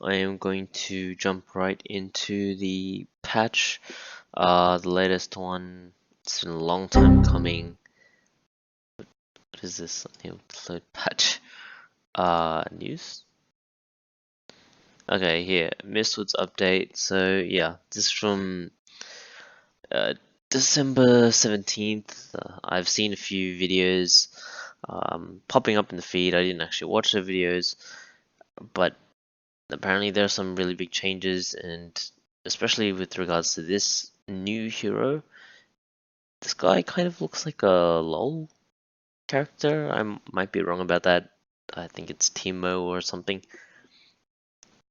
I am going to jump right into the patch. The latest one, it's been a long time coming. What is this? Load patch. News? Okay, here, Mistwoods update. So yeah, this is from December 17th. I've seen a few videos popping up in the feed. I didn't actually watch the videos, but apparently there are some really big changes, and especially with regards to this new hero. This guy kind of looks like a LOL character. I might be wrong about that. I think it's Timo or something.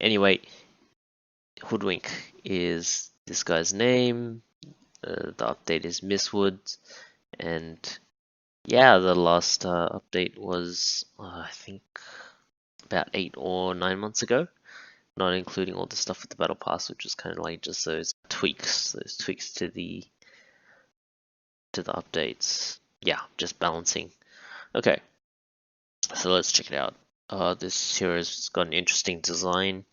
Anyway, Hoodwink is this guy's name. The update is Mistwoods, and yeah, the last update was I think about 8 or 9 months ago, not including all the stuff with the battle pass, which is kind of like just those tweaks to the updates. Yeah, just balancing. Okay, so let's check it out. This hero's got an interesting design.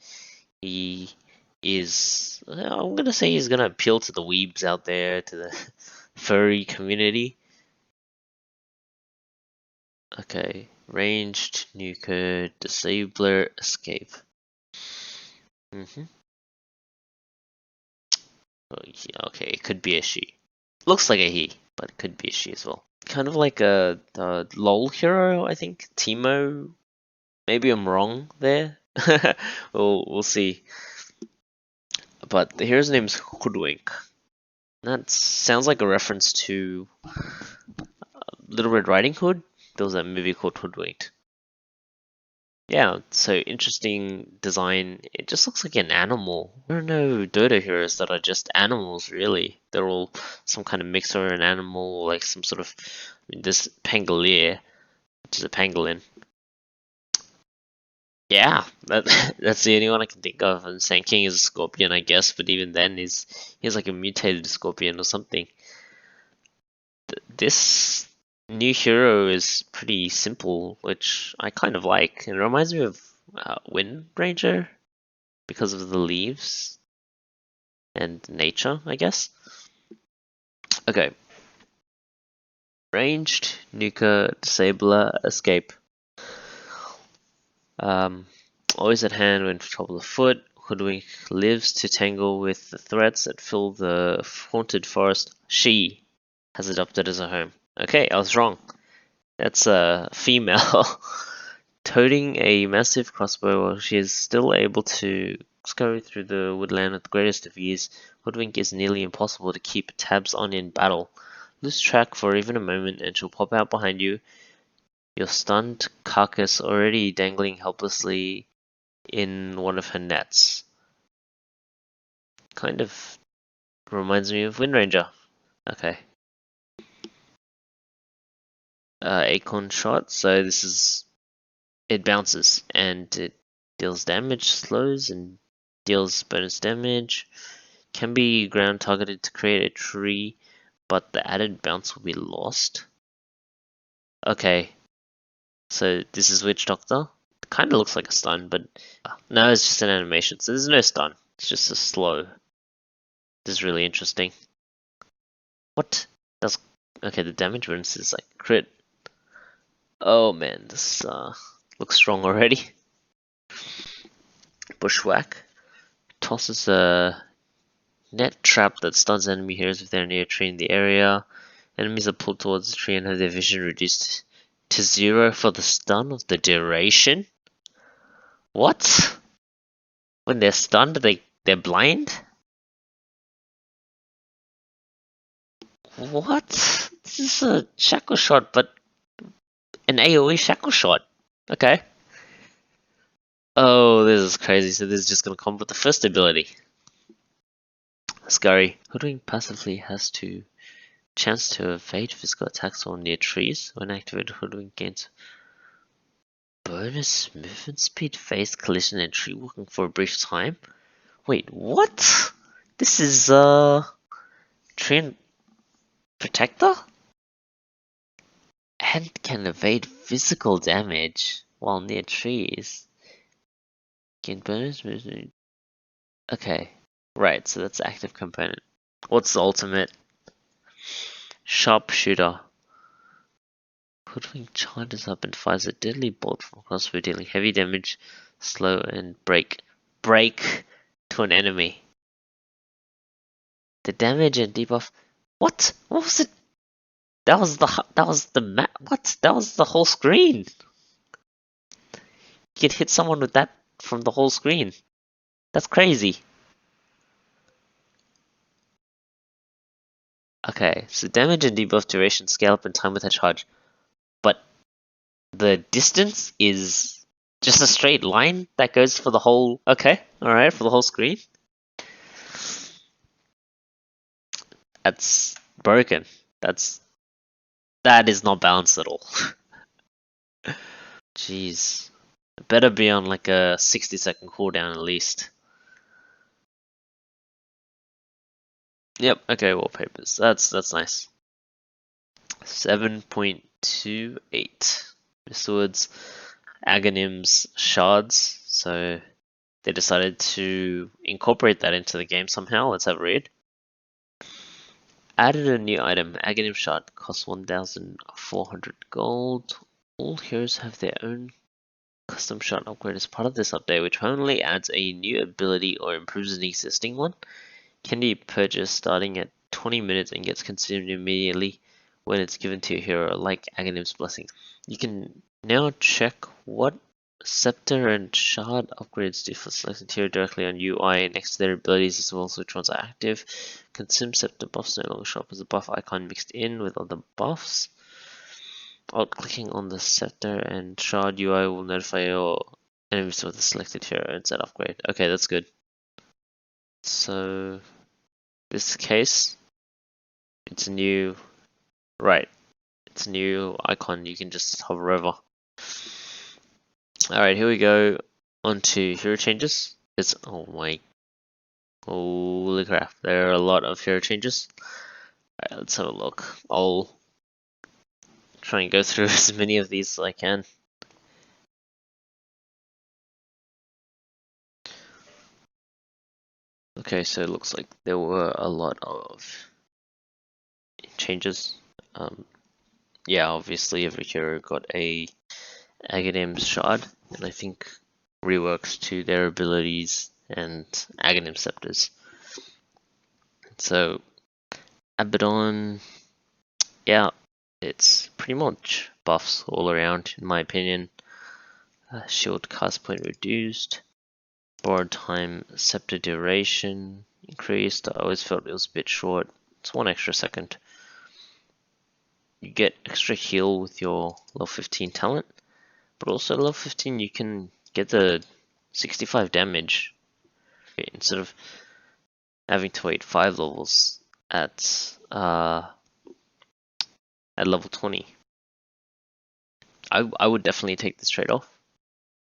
He is, I'm gonna say he's gonna appeal to the weebs out there, to the furry community. Okay, ranged, nuker, disabler, escape. Oh, yeah, okay, it could be a she. Looks like a he, but it could be a she as well. Kind of like a LOL hero, I think. Timo. Maybe I'm wrong there. we'll see. But the hero's name is Hoodwink. That sounds like a reference to Little Red Riding Hood. There was a movie called Hoodwinked. Yeah, so interesting design. It just looks like an animal. There are no Dota heroes that are just animals, really. They're all some kind of mix or an animal, like some sort of. This Pangolier, which is a pangolin. Yeah, that's the only one I can think of. And Sand King is a scorpion, I guess, but even then, he's like a mutated scorpion or something. This new hero is pretty simple, which I kind of like. It reminds me of Wind Ranger because of the leaves and nature, I guess. Okay. Ranged, nuker, disabler, escape. Always at hand when trouble afoot. Hoodwink lives to tangle with the threats that fill the haunted forest she has adopted as a home. Okay, I was wrong. That's a female toting a massive crossbow while she is still able to scurry through the woodland with the greatest of ease. Hoodwink is nearly impossible to keep tabs on in battle. Lose track for even a moment and she'll pop out behind you, your stunned carcass already dangling helplessly in one of her nets. Kind of reminds me of Wind Ranger. Okay. Acorn shot, so this is, it bounces and it deals damage, slows and deals bonus damage. Can be ground targeted to create a tree, but the added bounce will be lost. Okay, so this is Witch Doctor. Kind of looks like a stun, but no, it's just an animation, so there's no stun. It's just a slow. This is really interesting. What? That's okay. The damage bonus is like crit. Oh man, this looks strong already. Bushwhack tosses a net trap that stuns enemy heroes if they're near a tree in the area. Enemies are pulled towards the tree and have their vision reduced to 0 for the stun of the duration. What? When they're stunned, they're blind? What? This is a shackle shot, but an AoE shackle shot. Okay. Oh, this is crazy. So this is just gonna come with the first ability. Scurry. Hoodwink passively has to chance to evade physical attacks or near trees. When activated, Hoodwink gains bonus movement speed, phase, collision, and tree walking for a brief time. Wait, what? This is tree protector? And can evade physical damage while near trees. Gain bonus. Okay, right. So that's active component. What's the ultimate? Sharpshooter. Hoodwink charges up and fires a deadly bolt from crossbow, dealing heavy damage, slow, and break. Break to an enemy. The damage and debuff. What? What was it? That was the map. What? That was the whole screen. You could hit someone with that from the whole screen. That's crazy. Okay, so damage and debuff duration scale up in time with a charge, but the distance is just a straight line that goes for the whole. Okay, all right, for the whole screen. That's broken. That is not balanced at all. Jeez, it better be on like a 60-second cooldown at least. Yep. Okay, wallpapers. That's nice. 7.28. Mistwoods, Aghanim's shards. So they decided to incorporate that into the game somehow. Let's have a read. Added a new item. Aghanim shard costs 1,400 gold. All heroes have their own custom shard upgrade as part of this update, which only adds a new ability or improves an existing one. Can be purchased starting at 20 minutes and gets consumed immediately when it's given to a hero, like Aghanim's Blessing. You can now check what Scepter and Shard upgrades do for selected hero directly on UI next to their abilities as well as which ones are active. Consume Scepter buffs no longer show up as a buff icon mixed in with other buffs. Alt-clicking on the Scepter and Shard UI will notify your enemies with the selected hero and set upgrade. Okay, that's good. So, this case, it's a new, right, it's a new icon you can just hover over. Alright, here we go, onto hero changes. It's, oh my, holy crap, there are a lot of hero changes. Alright, let's have a look. I'll try and go through as many of these as I can. Okay, so it looks like there were a lot of changes. Yeah, obviously every hero got a Aghanim's shard, and I think reworks to their abilities and Aghanim scepters. So Abaddon, yeah, it's pretty much buffs all around in my opinion. Shield cast point reduced. Borrowed time, scepter duration increased. I always felt it was a bit short. It's 1 extra second. You get extra heal with your level 15 talent, but also level 15 you can get the 65 damage instead of having to wait 5 levels at level 20. I would definitely take this trade-off.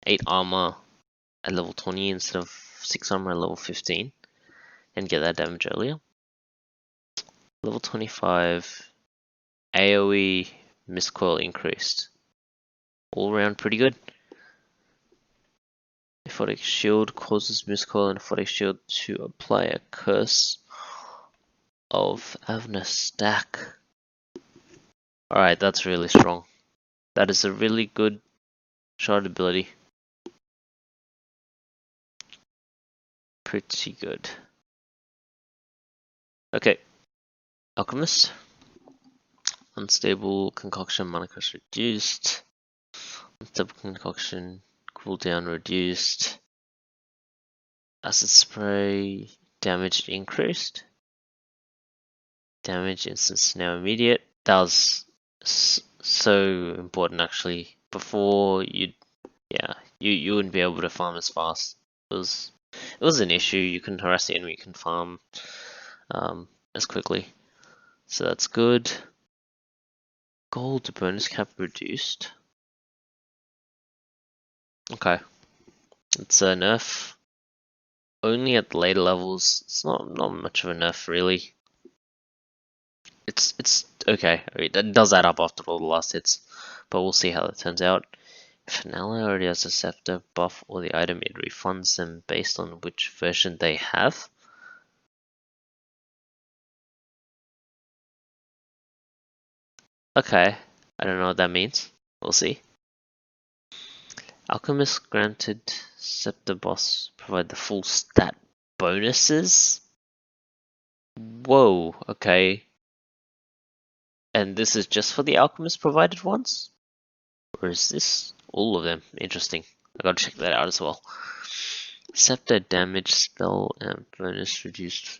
8 armor at level 20 instead of 6 armor at level 15 and get that damage earlier. Level 25 AoE miscoil increased. All around pretty good. Aphotic shield causes miscoil and aphotic shield to apply a curse of Avner stack. Alright, that's really strong. That is a really good shard ability. Pretty good. Okay. Alchemist. Unstable concoction mana cost reduced. Unstable concoction cooldown reduced. Acid spray damage increased. Damage instance now immediate. That was so important actually. Before you wouldn't be able to farm as fast. It was an issue. You couldn't harass the enemy. You couldn't farm as quickly. So that's good. Gold bonus cap reduced. Okay, it's a nerf. Only at the later levels. It's not much of a nerf really. It's okay. It does add up after all the last hits, but we'll see how that turns out. If an ally already has a scepter buff or the item, it refunds them based on which version they have. Okay, I don't know what that means. We'll see. Alchemist granted scepter boss provide the full stat bonuses. Whoa, okay. And this is just for the Alchemist provided ones? Or is this all of them? Interesting. I gotta check that out as well. Scepter damage spell and bonus reduced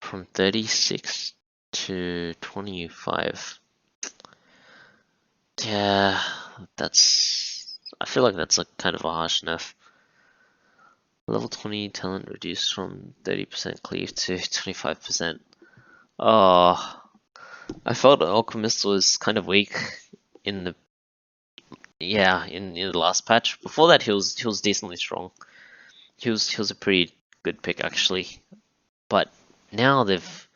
from 36 to 25. Yeah, that's... I feel like that's kind of a harsh nerf. Level 20 talent reduced from 30% cleave to 25%. Oh, I felt Alchemist was kind of weak in the in the last patch. Before that, he was decently strong. He was a pretty good pick actually, but now they've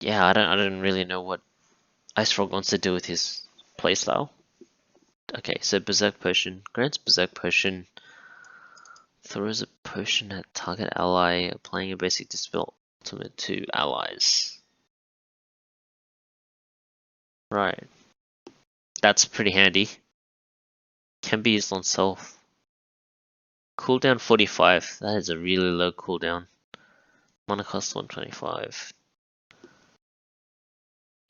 I don't really know what Ice Frog wants to do with his playstyle. Okay, so Berserk Potion grants Berserk Potion, throws a potion at target ally, applying a basic dispel ultimate to allies. Right, that's pretty handy. Can be used on self. Cooldown 45. That is a really low cooldown. Mana cost 125.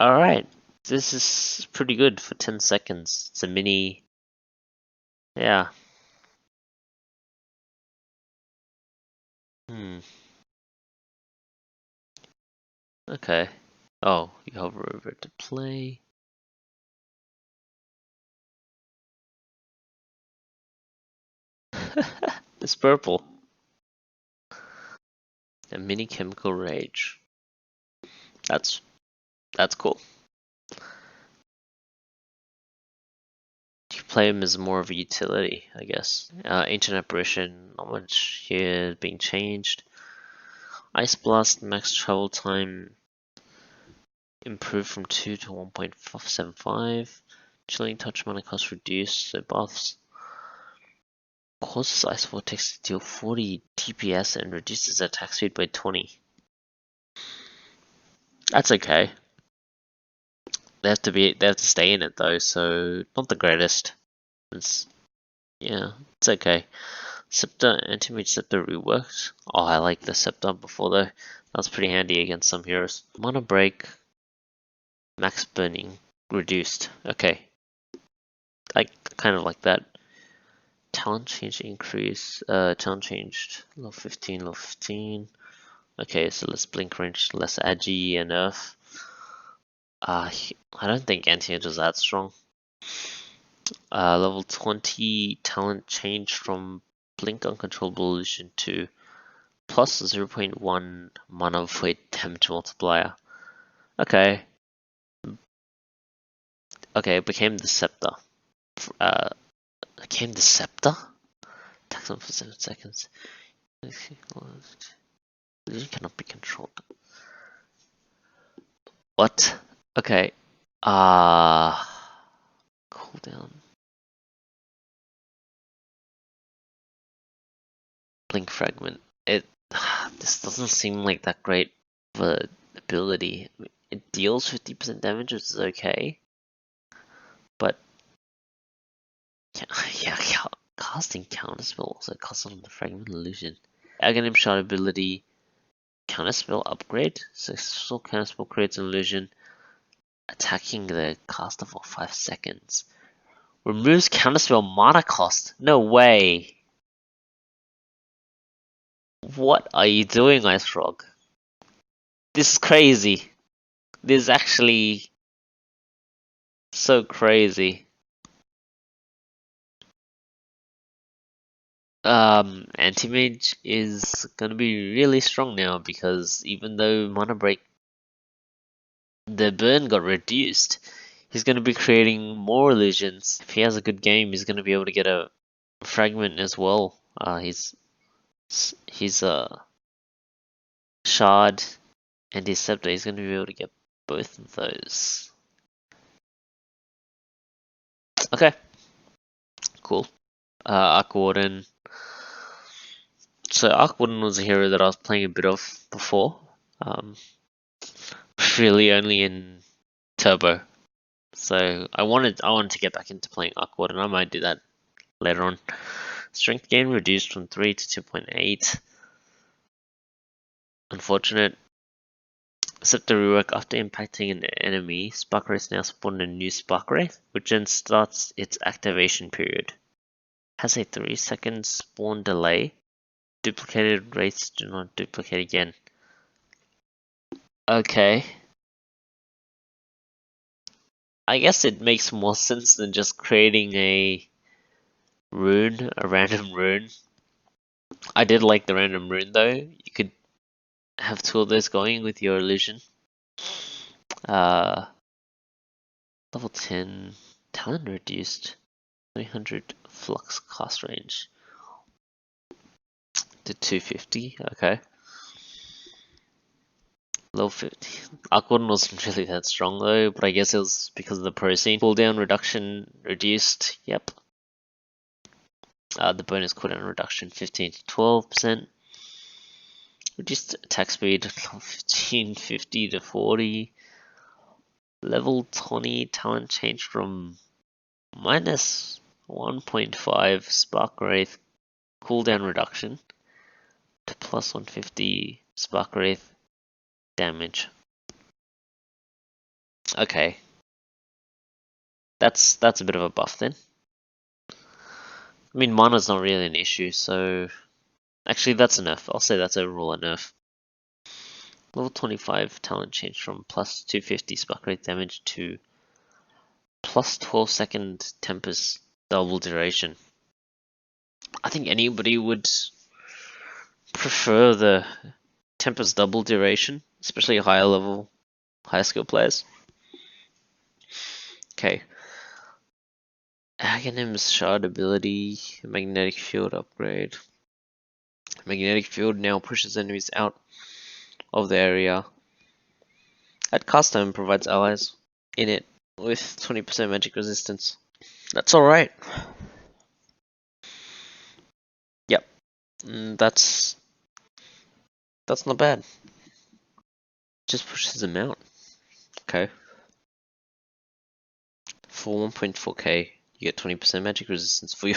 Alright, this is pretty good for 10 seconds. It's a mini. Yeah. Okay. Oh, you hover over to play. It's purple. A mini chemical rage. That's cool. You play him as more of a utility, I guess. Ancient Apparition, not much here being changed. Ice Blast, max travel time improved from 2 to 1.75. Chilling Touch mana cost reduced, so buffs. Causes Ice Vortex to deal 40 TPS and reduces attack speed by 20. That's okay. They have to stay in it though, so not the greatest. It's okay. Scepter, Anti-mage Scepter reworked. Oh, I like the Scepter before though. That's pretty handy against some heroes. Mana break, max burning reduced. Okay, I kind of like that. Talent change increase. Talent changed. Level 15, level 15. Okay, so let's blink range, less agi and earth. I don't think Anti-mage is that strong. Level 20 talent changed from blink uncontrollable illusion to plus 0.1 mana void damage multiplier. Okay. Okay, it became the scepter. Became the scepter? Attacks on for 7 seconds. Illusion cannot be controlled. What? Okay. Cooldown. Blink fragment. This doesn't seem like that great of an ability. It deals 50% damage, which is okay. But yeah, casting counterspell also costs on the fragment illusion. Aghanim Shard ability counterspell upgrade. Successful counterspell creates an illusion attacking the caster for 5 seconds. Removes counterspell mana cost. No way. What are you doing, Ice Frog? This is crazy. This is actually so crazy. Anti-mage is gonna be really strong now because even though mana break, the burn got reduced, he's gonna be creating more illusions. If he has a good game, he's gonna be able to get a fragment as well. He's shard and his scepter. He's gonna be able to get both of those. Okay, cool. Arc Warden. So Arc Warden was a hero that I was playing a bit of before. Really only in Turbo. So I wanted to get back into playing Arc Warden. I might do that later on. Strength gain reduced from 3 to 2.8. Unfortunate. Except the rework after impacting an enemy, Spark Wraith now spawned a new Spark Wraith, which then starts its activation period. Has a 3-second spawn delay. Duplicated wraiths do not duplicate again. Okay. I guess it makes more sense than just creating a random rune. I did like the random rune though. You could have 2 of those going with your illusion. Level 10, talent reduced, 300 flux cast range to 250. Okay. Level 50. Arc Warden wasn't really that strong though, but I guess it was because of the pro scene. Cooldown reduction reduced. Yep. The bonus cooldown reduction 15 to 12%. Reduced attack speed 1550 to 40. Level 20 talent changed from minus 1.5 Spark Wraith cooldown reduction to plus 150 Spark Wraith damage. Okay. That's a bit of a buff then. I mean, mana's not really an issue, so actually that's a nerf. I'll say that's overall a nerf. Level 25 talent changed from plus 250 Spark Wraith damage to plus 12-second Tempest double duration. I think anybody would prefer the Tempest double duration, especially higher level, higher skill players. Okay. Aghanim's shard ability, magnetic field upgrade. Magnetic field now pushes enemies out of the area. At cast time provides allies in it with 20% magic resistance. That's alright. Yep. That's not bad. Just pushes them out. Okay. For 1.4k, you get 20% magic resistance for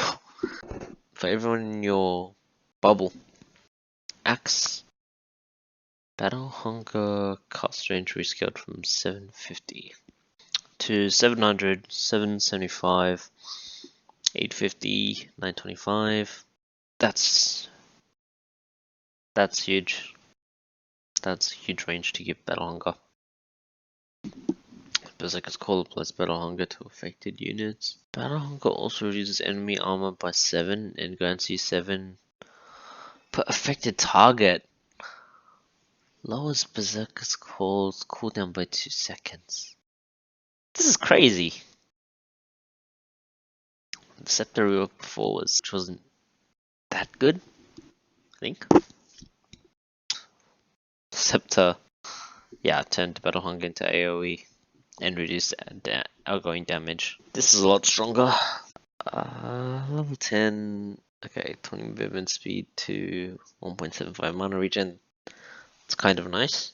everyone in your bubble. Axe. Battle Hunger cast range rescaled from 750 to 700, 775, 850, 925. That's huge. That's a huge range to give Battle Hunger. Berserker's Call applies Battle Hunger to affected units. Battle Hunger also reduces enemy armor by 7 and grants you 7 per affected target. Lowers Berserker's Call's cooldown by 2 seconds. This is crazy. The Scepter rework before which wasn't that good, I think. Scepter, yeah, turned Battle Hunger into AoE and reduced outgoing damage. This is a lot stronger. Level 10, okay, 20 movement speed to 1.75 mana regen. It's kind of nice.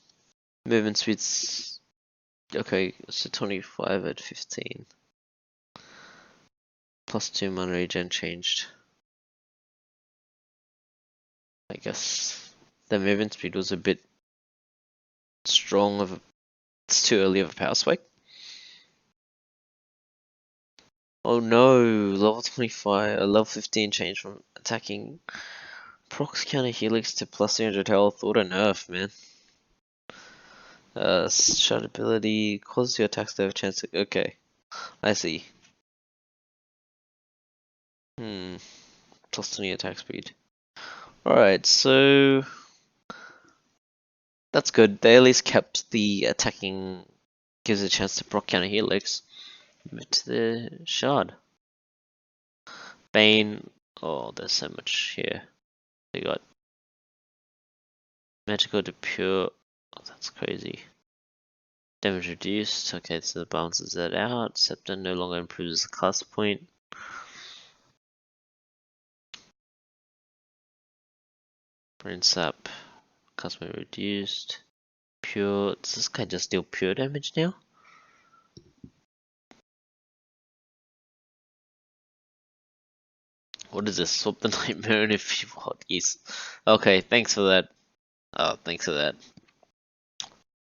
Movement speed's okay, so 25 at 15. Plus 2 mana regen changed. I guess the movement speed was a bit strong it's too early of a power spike. Oh no, level 25, level 15 change from attacking procs counter helix to plus 300 health. What a nerf, man. Shot ability causes your attacks to have a chance to. Okay, I see. Plus 20 attack speed. Alright, so that's good. They at least kept the attacking, gives a chance to proc counter helix. Move to the shard. Bane. Oh, there's so much here. They got magical to pure. Oh, that's crazy. Damage reduced. Okay, so it balances that out. Scepter no longer improves the class point. Brain Sap, customer reduced. Pure, does this guy just deal pure damage now? What is this? Swap the Nightmare in a few hotkeys. Okay, thanks for that. Thanks for that.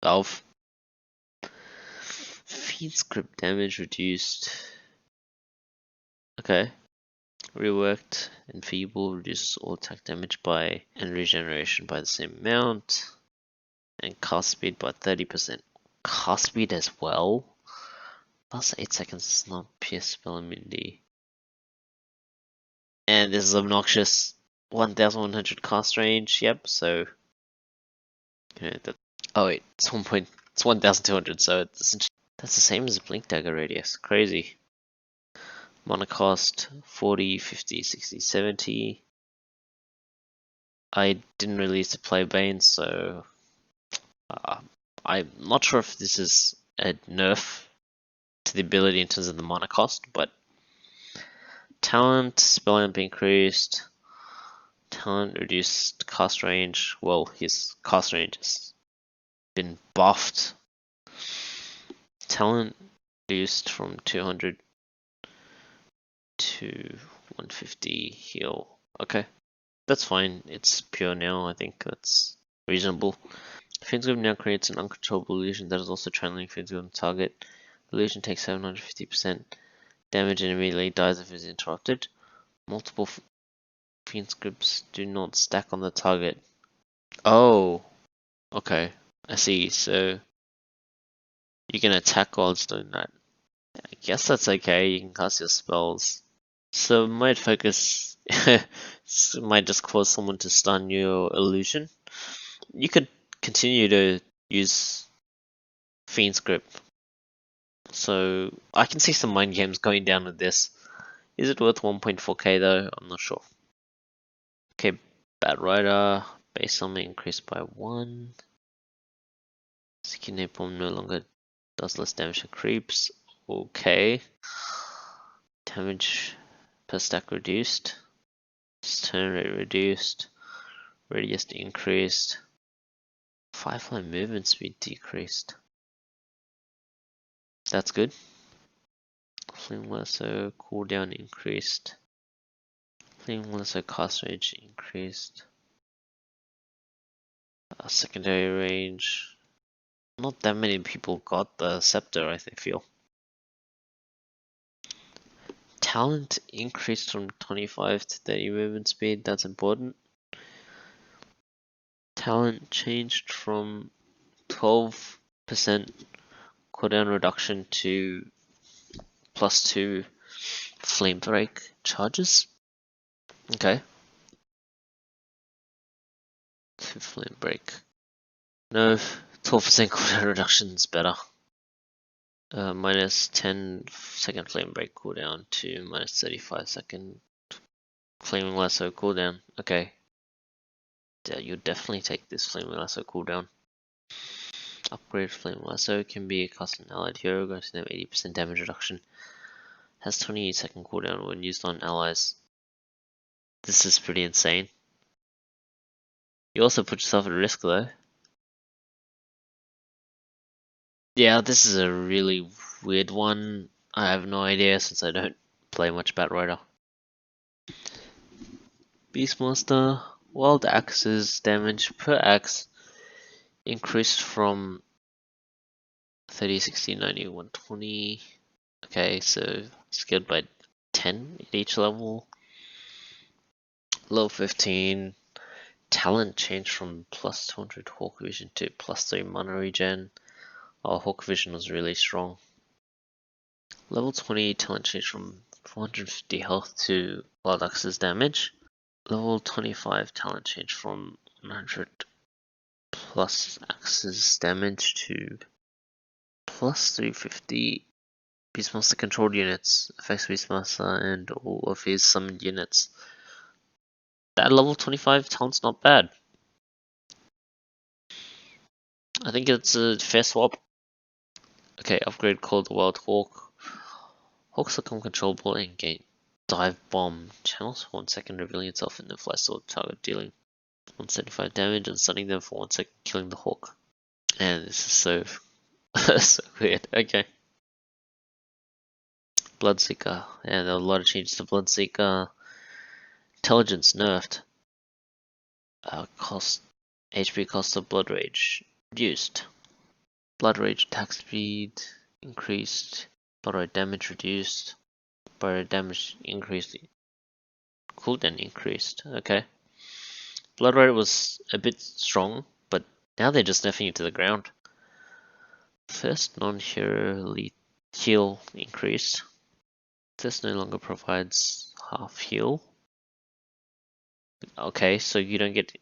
Valve. Feed script damage reduced. Okay. Reworked. Enfeeble reduces all attack damage by and regeneration by the same amount. And cast speed by 30%. Cast speed as well? Plus 8 seconds is not pierce spell immunity. And this is obnoxious. 1100 cast range, yep, so. Okay, oh wait, it's 1200, so that's the same as a Blink Dagger radius. Crazy. Mana cost 40, 50, 60, 70. I didn't release to play Bane, so I'm not sure if this is a nerf to the ability in terms of the mana cost, but talent, spell amp increased, talent reduced cast range. Well, his cast range has been buffed. Talent reduced from 200 to 150 heal. Okay, that's fine. It's pure now. I think that's reasonable. Fiend's Grip now creates an uncontrollable illusion that is also channeling Fiend's Grip on target. The illusion takes 750% damage and immediately dies if it is interrupted. Multiple Fiend's Grips do not stack on the target. Oh, okay. I see. So you can attack while it's doing that. I guess that's okay. You can cast your spells. So might focus might just cause someone to stun your illusion. You could continue to use Fiend's Grip. So I can see some mind games going down with this. Is it worth 1.4k though? I'm not sure. Okay, Batrider, base summon increased by 1. Seeking Napalm no longer does less damage to creeps. Okay. Damage per stack reduced. Turn rate reduced. Radius increased. Firefly movement speed decreased. That's good. Fling Lasso cooldown increased. Fling Lasso cast range increased. Secondary range. Not that many people got the Scepter, I feel. Talent increased from 25 to 30 movement speed, that's important. Talent changed from 12% cooldown reduction to +2 flame break charges. Okay. 2 flame break. No, 12% cooldown reduction is better. Minus 10 second flame break cooldown to minus 35 second flaming lasso cooldown. Okay. Yeah, you definitely take this flaming lasso cooldown. Upgrade flame lasso can be a custom allied hero, granting them 80% damage reduction. Has 28 second cooldown when used on allies. This is pretty insane. You also put yourself at risk though. Yeah, this is a really weird one. I have no idea since I don't play much Batrider. Beastmaster, wild axes damage per axe increased from 30, 60, 90, 120. Okay, so scaled by 10 at each level. Level 15. Talent changed from plus 200 Hawk Vision to plus 3 mana regen. Oh, Hawk Vision was really strong. Level 20 talent changed from 450 health to wild axes damage. Level 25 talent changed from 100 plus axes damage to plus 350 Beastmaster controlled units, affects Beastmaster and all of his summoned units. That level 25 talent's not bad. I think it's a fair swap. Okay, upgrade called the Wild Hawk. Hawks become controllable and gain Dive Bomb. Channels for 1 second, revealing itself in the fly sword target, dealing 175 damage and stunning them for 1 second, killing the hawk. And this is so so weird. Okay. Bloodseeker. Yeah, there were a lot of changes to Bloodseeker. Intelligence nerfed. Cost HP cost of Blood Rage reduced. Blood Rage attack speed increased. Blood Rage damage reduced. Blood Rage damage increased. Cooldown increased. Okay. Blood Rage was a bit strong, but now they're just nerfing it to the ground. First non-hero heal increased. This no longer provides half heal. Okay, so you don't get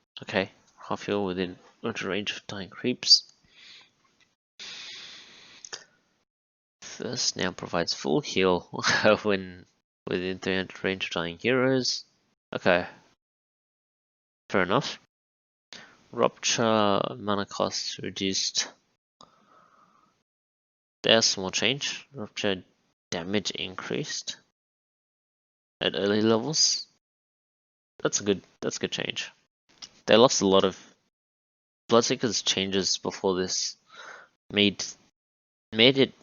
half heal within range of dying creeps. First now provides full heal when within 300 range of dying heroes. Okay, fair enough. Rupture mana cost reduced. There's a small change. Rupture damage increased at early levels. That's a good change. They lost a lot of Bloodseeker's changes before this made it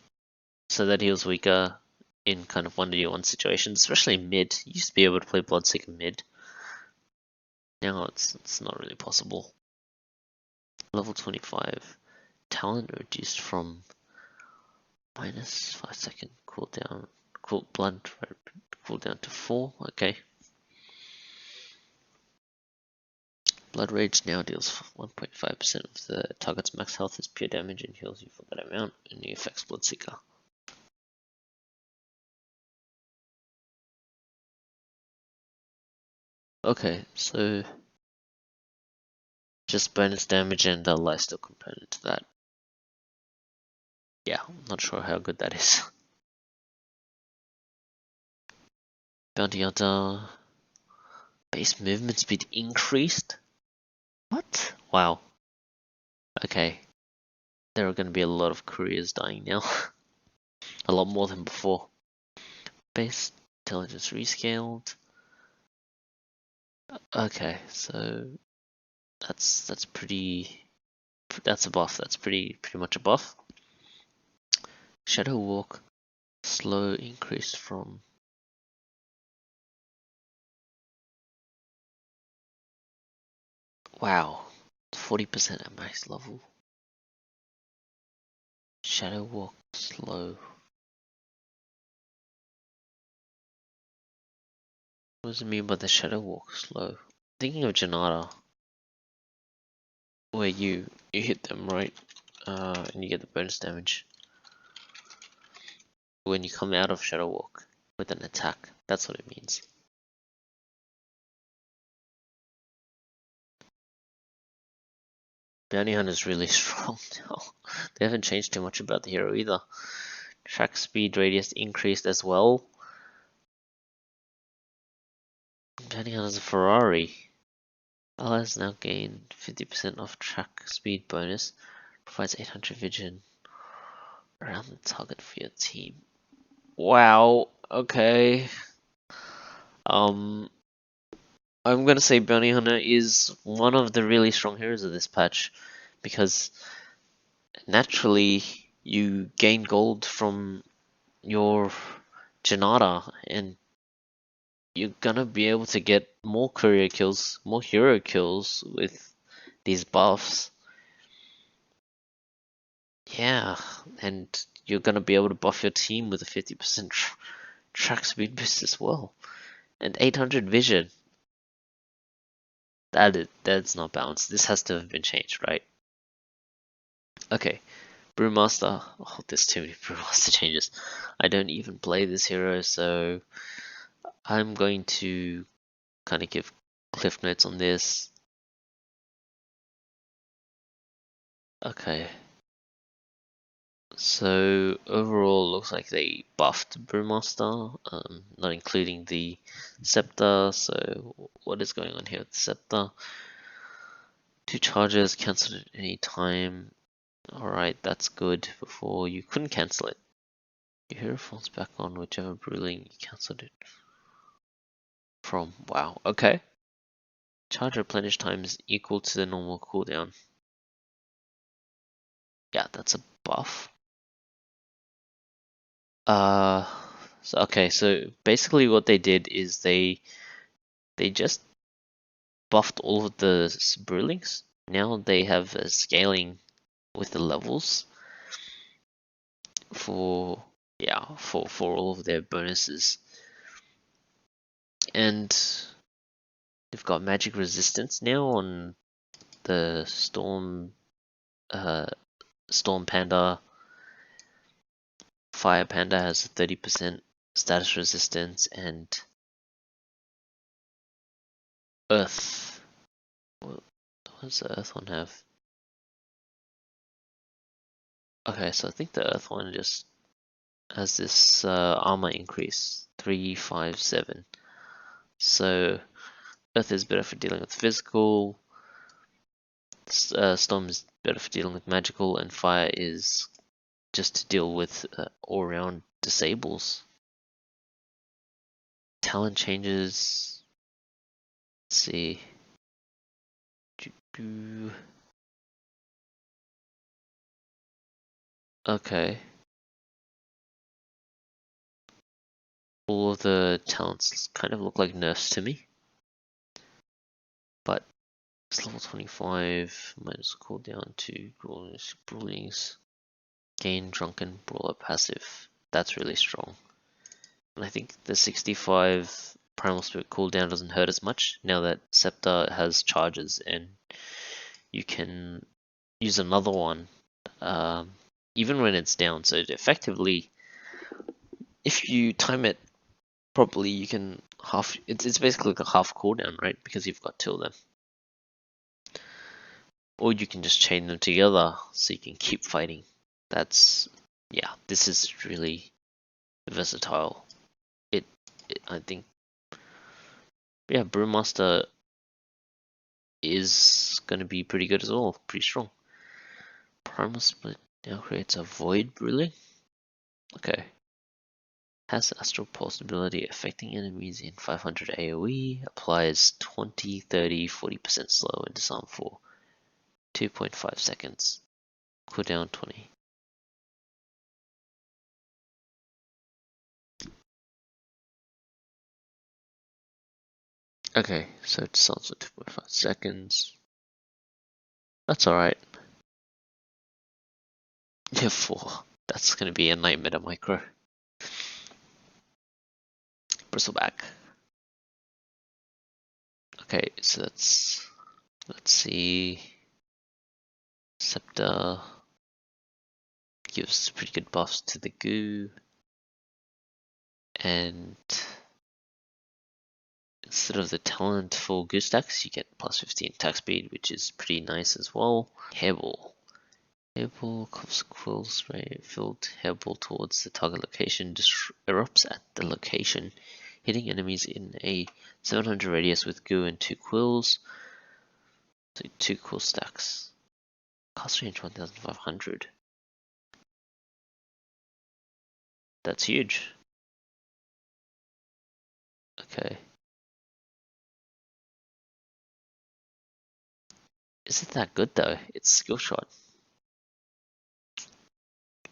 so that he was weaker in kind of 1v1 situations, especially mid. You used to be able to play Bloodseeker mid. Now it's not really possible. Level 25. Talent reduced from minus 5 second cooldown, blood cooldown to 4. Okay. Blood Rage now deals 1.5% of the target's max health as pure damage and heals you for that amount, and it affects Bloodseeker. Okay, so just bonus damage and a lifesteal component to that. Yeah, I'm not sure how good that is. Bounty Hunter. Base movement speed increased? What? Wow. Okay. There are going to be a lot of couriers dying now. A lot more than before. Base intelligence rescaled. Okay, so that's a buff. That's pretty much a buff. Shadow Walk slow increased from wow, 40% at max level. Shadow Walk slow. What does it mean by the Shadow Walk slow? Thinking of Janata, where you hit them right, and you get the bonus damage when you come out of Shadow Walk with an attack. That's what it means. Bounty Hunter is really strong now. They haven't changed too much about the hero either. Track speed radius increased as well. Bounty Hunter's a Ferrari. Allies now gain 50% off track speed bonus. Provides 800 vision around the target for your team. Wow. Okay. I'm gonna say Bounty Hunter is one of the really strong heroes of this patch, because naturally you gain gold from your Janata, and you're gonna be able to get more courier kills, more hero kills with these buffs. Yeah, and you're gonna be able to buff your team with a 50% track speed boost as well, and 800 vision. That's not balanced. This has to have been changed, right? Okay, Brewmaster. Oh, there's too many Brewmaster changes. I don't even play this hero, so I'm going to kind of give cliff notes on this. Okay. So overall, looks like they buffed Brewmaster, not including the Scepter. So what is going on here with the Scepter? 2 charges, cancelled at any time. Alright, that's good. Before you couldn't cancel it. Your hero falls back on whichever Brewling you cancelled it from. Wow, okay. charge replenish time is equal to the normal cooldown. Yeah, that's a buff. So basically what they did is they just buffed all of the Brewlings. Now they have a scaling with the levels for all of their bonuses. And they've got magic resistance now on the Storm Panda. Fire Panda has 30% status resistance, and Earth. What does the Earth one have? Okay, so I think the Earth one just has this armor increase 357. So Earth is better for dealing with physical. Storm is better for dealing with magical, and Fire is just to deal with all-round disables. Talent changes. Let's see. Okay. All of the talents kind of look like nerfs to me. But it's level 25, minus cooldown to Brawlings. Gain Drunken Brawler passive. That's really strong. And I think the 65 Primal Spirit cooldown doesn't hurt as much now that Scepter has charges, and you can use another one even when it's down. So effectively, if you time it properly, you can half. It's basically like a half cooldown, right? Because you've got two of them. Or you can just chain them together so you can keep fighting. This is really versatile. I think, Brewmaster is going to be pretty good as well, pretty strong. Primal Split now creates a Void Ruling. Okay. Has Astral Pulse ability affecting enemies in 500 AoE. Applies 20, 30, 40% slow and disarm for 2.5 seconds. Cooldown 20. Okay, so it disarms for 2.5 seconds. That's alright. Yeah, 4. That's gonna be a night meta micro. Bristleback. Okay, so let's see. Scepter gives pretty good buffs to the goo, and instead of the talent for goo stacks, you get plus 15 attack speed, which is pretty nice as well. Hairball. Hairball coughs quill spray filled hairball towards the target location, erupts at the location, hitting enemies in a 700 radius with goo and 2 quills. So 2 quill stacks. Cast range 1500. That's huge. Okay. Is it that good though? It's skill shot.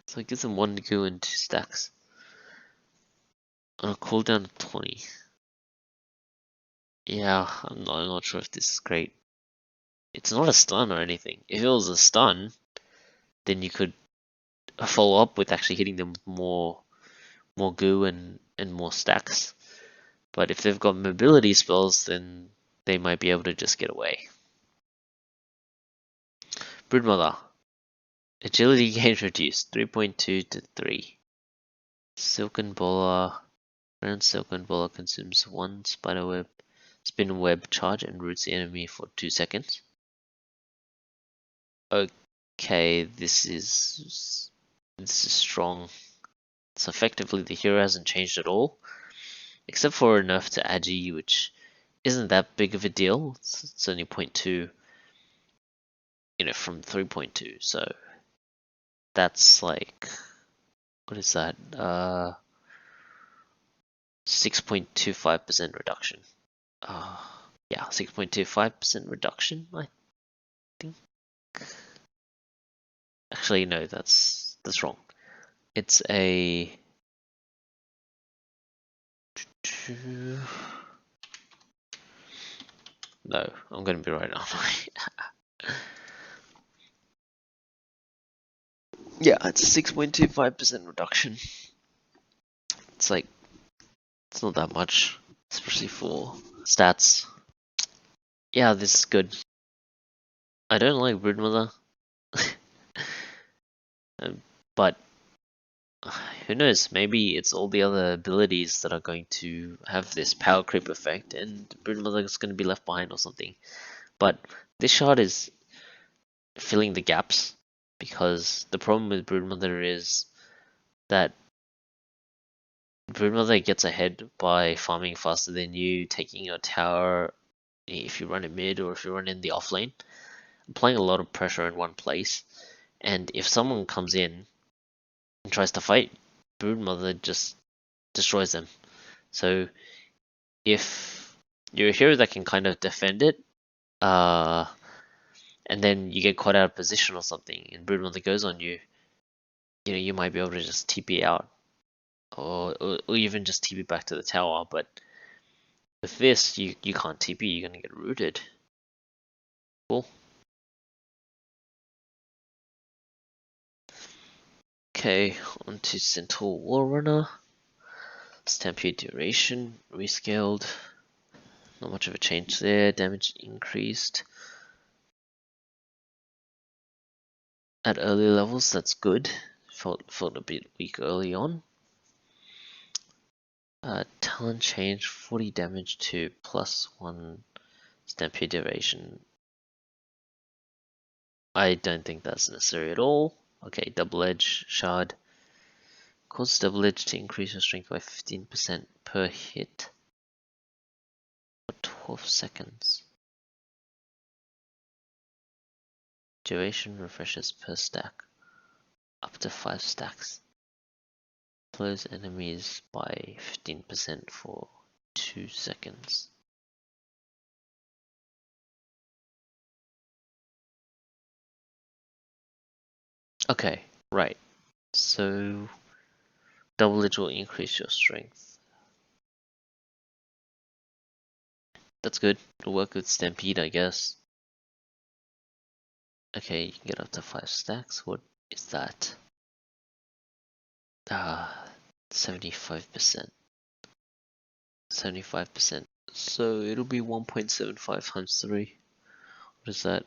So it gives them 1 goo and 2 stacks. On a cooldown of 20. Yeah, I'm not sure if this is great. It's not a stun or anything. If it was a stun, then you could follow up with actually hitting them with more goo and more stacks. But if they've got mobility spells, then they might be able to just get away. Broodmother. Agility gain reduced 3.2 to 3. Silken Bola. Ground Silken Bola consumes 1 spiderweb, spin web charge and roots the enemy for 2 seconds. Okay, this is strong. So effectively the hero hasn't changed at all, except for a nerf to Agi, which isn't that big of a deal. It's only 0.2, from 3.2. So that's like, what is that? 6.25% reduction. Yeah, 6.25% reduction, I think. Actually, no, that's wrong. It's a no, I'm gonna be right on. Yeah, it's a 6.25% reduction. It's like, it's not that much, especially for stats. Yeah, this is good. I don't like Broodmother, but who knows, maybe it's all the other abilities that are going to have this power creep effect and Broodmother is going to be left behind or something. But this shard is filling the gaps, because the problem with Broodmother is that Broodmother gets ahead by farming faster than you, taking your tower if you run in mid or if you run in the off lane, applying a lot of pressure in one place. And if someone comes in and tries to fight, Broodmother just destroys them. So if you're a hero that can kind of defend it, and then you get caught out of position or something, and Broodmother goes on you, you know, you might be able to just TP out, or even just TP back to the tower. But with this, you can't TP, you're gonna get rooted. Cool. Okay, on to Centaur Warrunner. Stampede duration rescaled. Not much of a change there. Damage increased at early levels. That's good. Felt a bit weak early on. Talent change 40 damage to +1 stampede duration. I don't think that's necessary at all. Okay, double edge shard. Causes double edge to increase your strength by 15% per hit for 12 seconds. Duration refreshes per stack, up to 5 stacks. Slows enemies by 15% for 2 seconds. Okay, right. So double edge will increase your strength. That's good. It'll work with Stampede, I guess. Okay, you can get up to 5 stacks. What is that? 75%. 75%. So it'll be 1.75 times 3. What is that?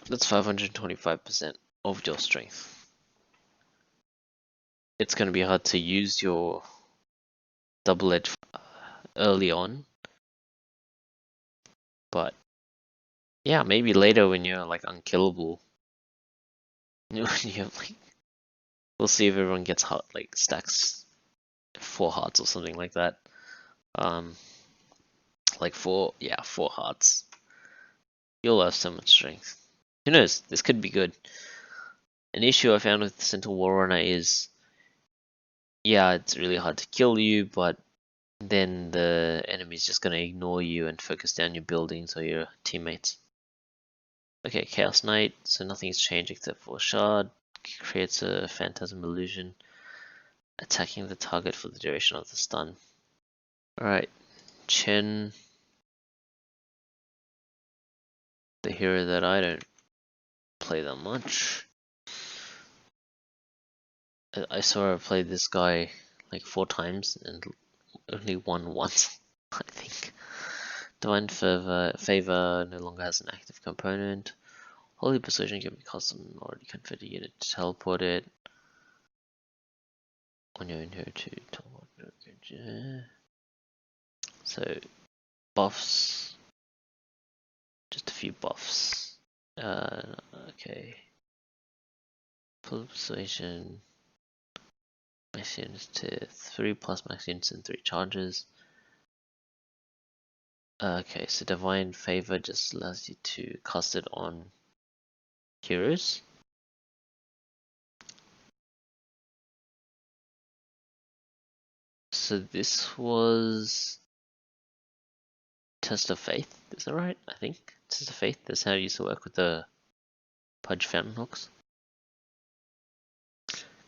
That's 525% of your strength. It's going to be hard to use your double edge early on, but yeah, maybe later when you're like unkillable. You're like, we'll see if everyone gets hot, like stacks 4 hearts or something like that. Like 4 hearts. You'll have so much strength. Who knows? This could be good. An issue I found with Centaur Warrunner is, yeah, it's really hard to kill you, but then the enemy's just gonna ignore you and focus down your buildings or your teammates. Okay, Chaos Knight, so nothing's changed except for Shard. Creates a Phantasm Illusion, attacking the target for the duration of the stun. Alright, Chen, the hero that I don't play that much. I saw her play this guy like 4 times and only won once, I think. Divine Favor no longer has an active component. Holy Persuasion can be cast on an already configured unit to teleport it. On your own hero to teleport. So, buffs. Just a few buffs. Okay. Full Persuasion. Max units to 3 plus max units and 3 charges. Okay, so Divine Favor just allows you to cast it on heroes. So this was Test of Faith, is that right? I think Test of Faith. That's how I used to work with the Pudge Fountain Hooks.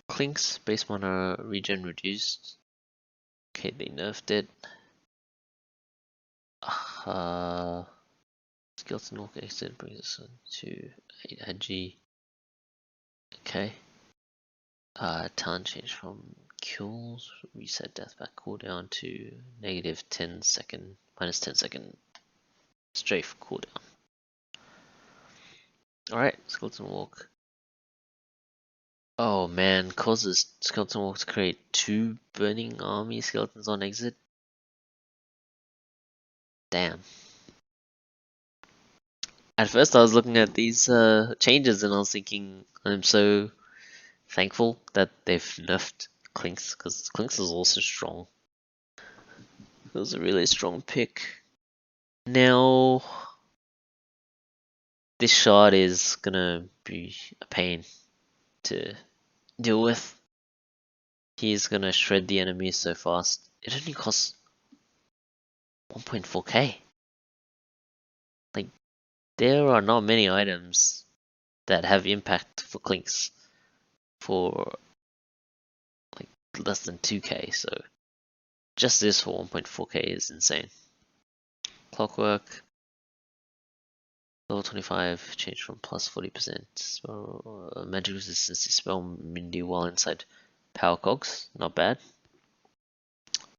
Clinkz, base mana regen reduced. Okay, they nerfed it. Skeleton Walk exit brings us on to 8 Agi. Okay. Talent change from kills, reset deathback cooldown to negative 10 second, minus 10 second strafe cooldown. Alright, Skeleton Walk. Oh man, causes Skeleton Walk to create 2 burning army skeletons on exit. Damn. At first I was looking at these changes and I was thinking, I'm so thankful that they've nerfed Clinkz, because Clinkz is also strong. It was a really strong pick. Now, this shard is gonna be a pain to deal with. He's gonna shred the enemies so fast. It only costs 1.4k. Like, there are not many items that have impact for Clinkz for like less than 2k, so just this for 1.4k is insane. Clockwerk, level 25, change from plus 40% spell, magic resistance to spell immunity while inside power cogs, not bad.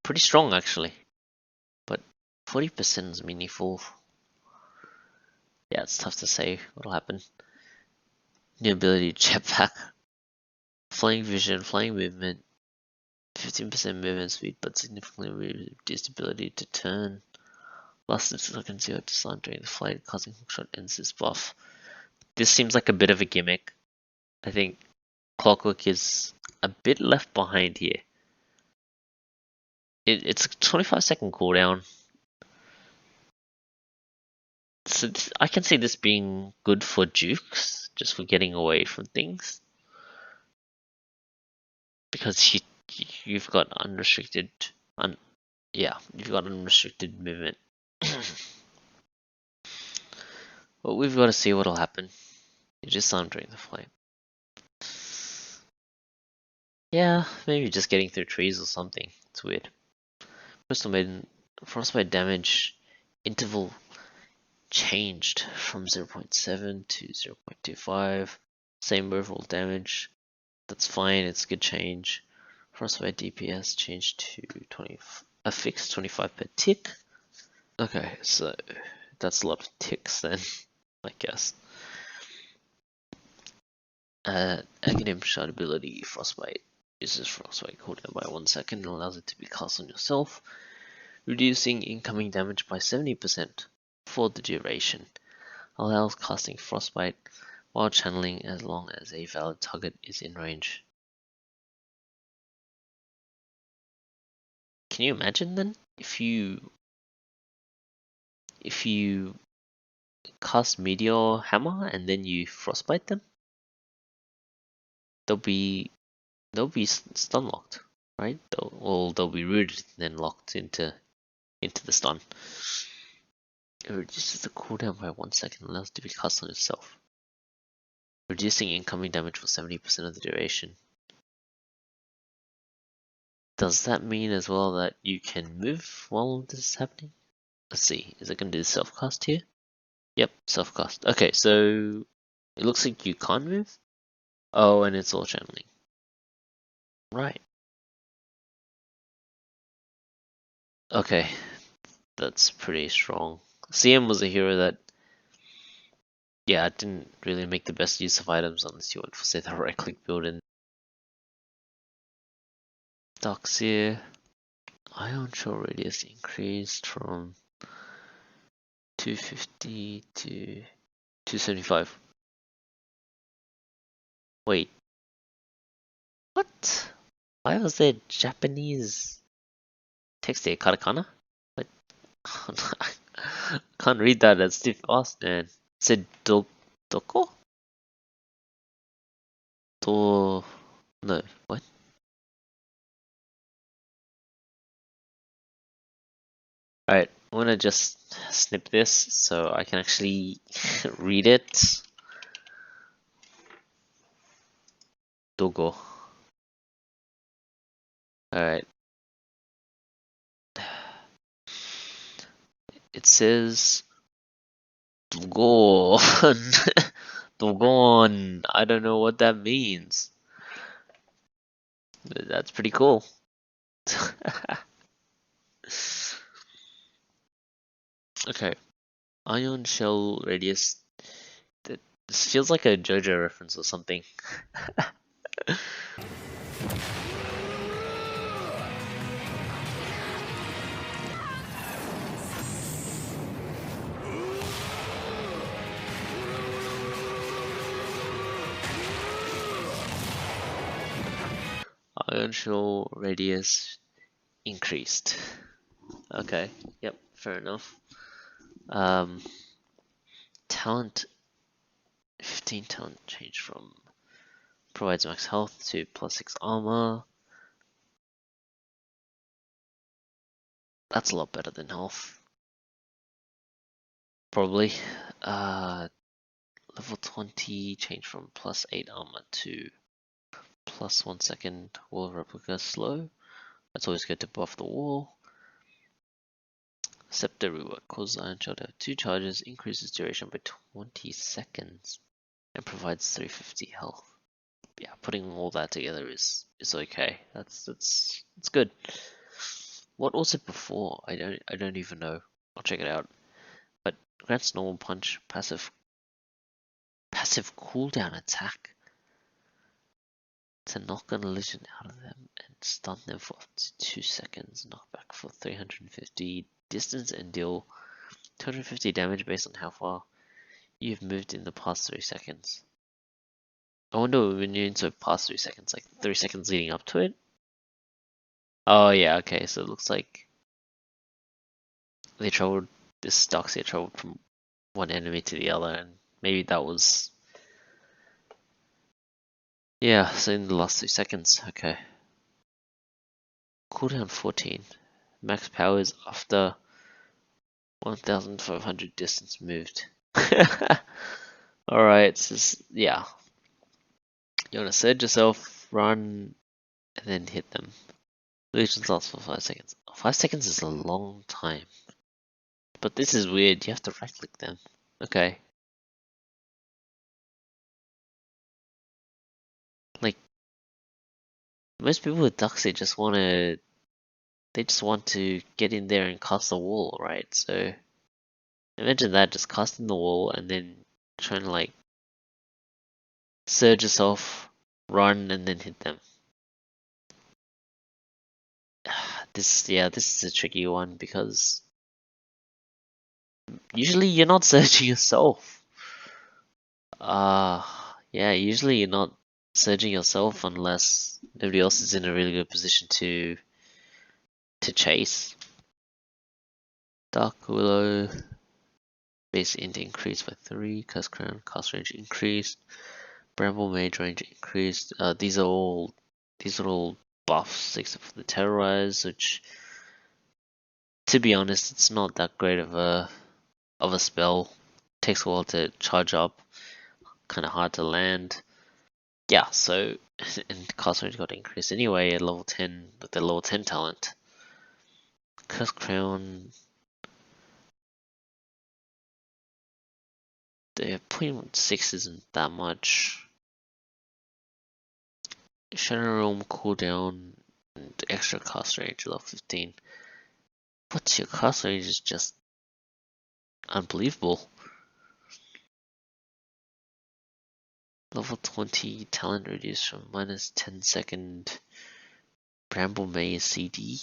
Pretty strong actually, but 40% is meaningful. Yeah, it's tough to say what'll happen. New ability, jetpack, flying vision, flying movement, 15% movement speed, but significantly reduced ability to turn. Lasted seconds 0 to stun during the flight, causing hookshot ends this buff. This seems like a bit of a gimmick. I think Clockwerk is a bit left behind here. It's a 25-second cooldown. So this, I can see this being good for Dukes, just for getting away from things. Because you've got unrestricted, you've got unrestricted movement. But we've got to see what'll happen. You just during the flame. Yeah, maybe just getting through trees or something. It's weird. Crystal Maiden, frostbite damage interval changed from 0.7 to 0.25. Same overall damage. That's fine, it's a good change. Frostbite DPS changed to 20, a fixed 25 per tick. Okay, so that's a lot of ticks then, I guess. Aghanim Shard ability, Frostbite. Uses Frostbite cooldown by 1 second and allows it to be cast on yourself, reducing incoming damage by 70% for the duration. Allows casting Frostbite while channeling as long as a valid target is in range. Can you imagine then if you cast Meteor Hammer and then you Frostbite them? They'll be stun locked, right? They'll be rooted and then locked into the stun. It reduces the cooldown by 1 second and allows it to be cast on itself, reducing incoming damage for 70% of the duration. Does that mean as well that you can move while this is happening? Let's see, is it going to do self-cast here? Yep, self-cast. Okay, so it looks like you can't move. Oh, and it's all channeling. Right. Okay, that's pretty strong. CM was a hero that, yeah, didn't really make the best use of items unless you went for, say, the right-click build in. Dark Seer. Ion Shell radius increased from 250 to 275. Wait, what? Why was there Japanese text here? Katakana? What? Can't read that as too fast, man. It said doko? No, what? gonna just snip this so I can actually read it. Dogo. Alright. It says Dogon. Dogon. I don't know what that means. That's pretty cool. Okay. Ion shell radius. This feels like a JoJo reference or something. Ion shell radius increased. Okay. Yep. Fair enough. Talent. 15 talent change from provides max health to +6 armor. That's a lot better than health. Probably. Level 20 change from +8 armor to +1 second wall replica slow. That's always good to buff the wall. Scepter rework causes Iron Shell to have 2 charges, increases duration by 20 seconds, and provides 350 health. Yeah, putting all that together is okay. It's good. What was it before? I don't even know. I'll check it out. But grants normal punch, passive cooldown attack to knock an illusion out of them and stun them for up to 2 seconds. Knockback for 350 distance and deal 250 damage based on how far you've moved in the past 3 seconds. I wonder when you're into past 3 seconds, like 3 seconds leading up to it. Oh yeah, okay, so it looks like they traveled, this Darkseer traveled from one enemy to the other, and maybe that was, yeah, so in the last 2 seconds, okay. Cooldown 14, max powers after 1500 distance moved. Alright, so yeah. You wanna surge yourself, run, and then hit them. Illusions last for 5 seconds. 5 seconds is a long time. But this is weird, you have to right click them. Okay. Like, most people with Darkseer just wanna, they just want to get in there and cast the wall, right? So, imagine that, just casting the wall and then trying to like, surge yourself, run, and then hit them. This is a tricky one because usually you're not surging yourself. Yeah, usually you're not surging yourself unless nobody else is in a really good position to chase. Dark Willow, base int increased by 3, Curse Crown, cast range increased, Bramble Mage range increased. These are all buffs except for the Terrorize, which, to be honest, it's not that great of a spell. Takes a while to charge up, kind of hard to land. Yeah, so and cast range got increased anyway at level 10 with the level 10 talent. Curse Crown. The 0.6 isn't that much. Shadow Realm cooldown and extra cast range level 15. But your cast range is just unbelievable. Level 20 talent reduced from -10 second Bramble Maze CD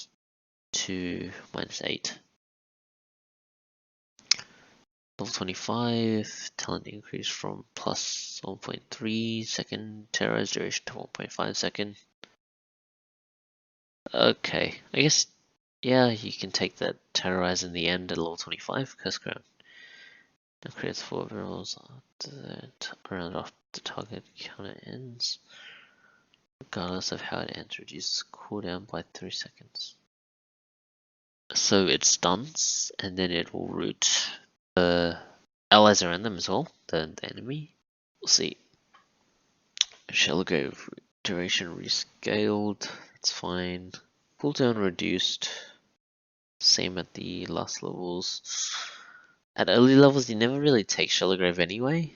to -8. Level 25 talent increase from plus 1.3 second terrorize duration to 1.5 second. Okay, I guess, yeah, you can take that terrorize in the end at level 25 Curse Crown. Now creates 4 barrels around after the target counter ends. Regardless of how it ends, reduces cooldown by 3 seconds. So it stuns, and then it will root allies around them as well, the enemy. We'll see. Shellgrave duration rescaled, that's fine. Cooldown reduced, same at the last levels. At early levels, you never really take Shellgrave anyway,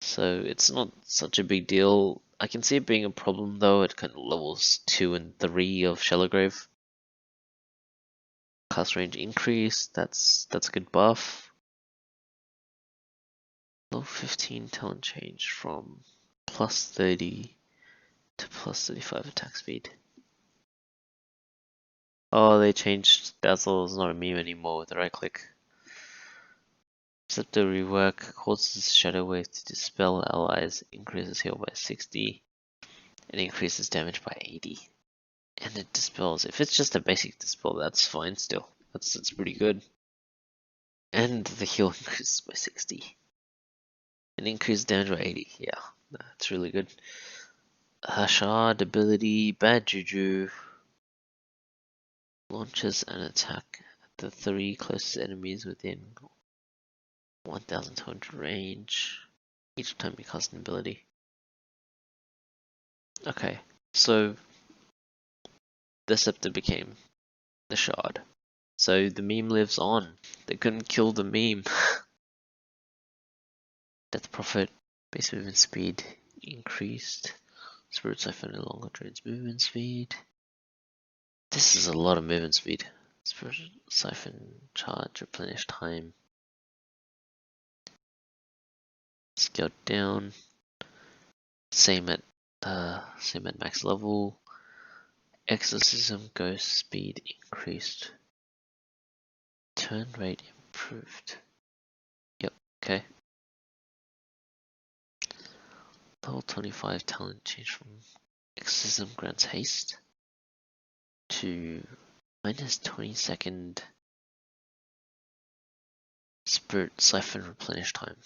so it's not such a big deal. I can see it being a problem though at kind of levels 2 and 3 of Shellgrave. Cast range increase, that's a good buff. Level 15 talent change from plus 30 to plus 35 attack speed. Oh, they changed Dazzle is not a meme anymore with the right click. Disruptor rework causes Shadow Wave to dispel allies, increases heal by 60, and increases damage by 80. And it dispels. If it's just a basic dispel, that's fine still. That's pretty good. And the heal increases by 60. And increased damage by 80. Yeah, that's really good. Shard ability, Bad Juju. Launches an attack at the 3 closest enemies within 1200 range each time you cast an ability. Okay, so the scepter became the shard. So the meme lives on. They couldn't kill the meme. Death Prophet, base movement speed increased. Spirit Siphon no longer drains movement speed. This is a lot of movement speed. Spirit Siphon charge, replenish time. Scaled down. Same at max level. Exorcism ghost speed increased. Turn rate improved. Yep, okay. Level 25 talent change from Exorcism grants haste to minus 20-second Spirit Siphon replenish time.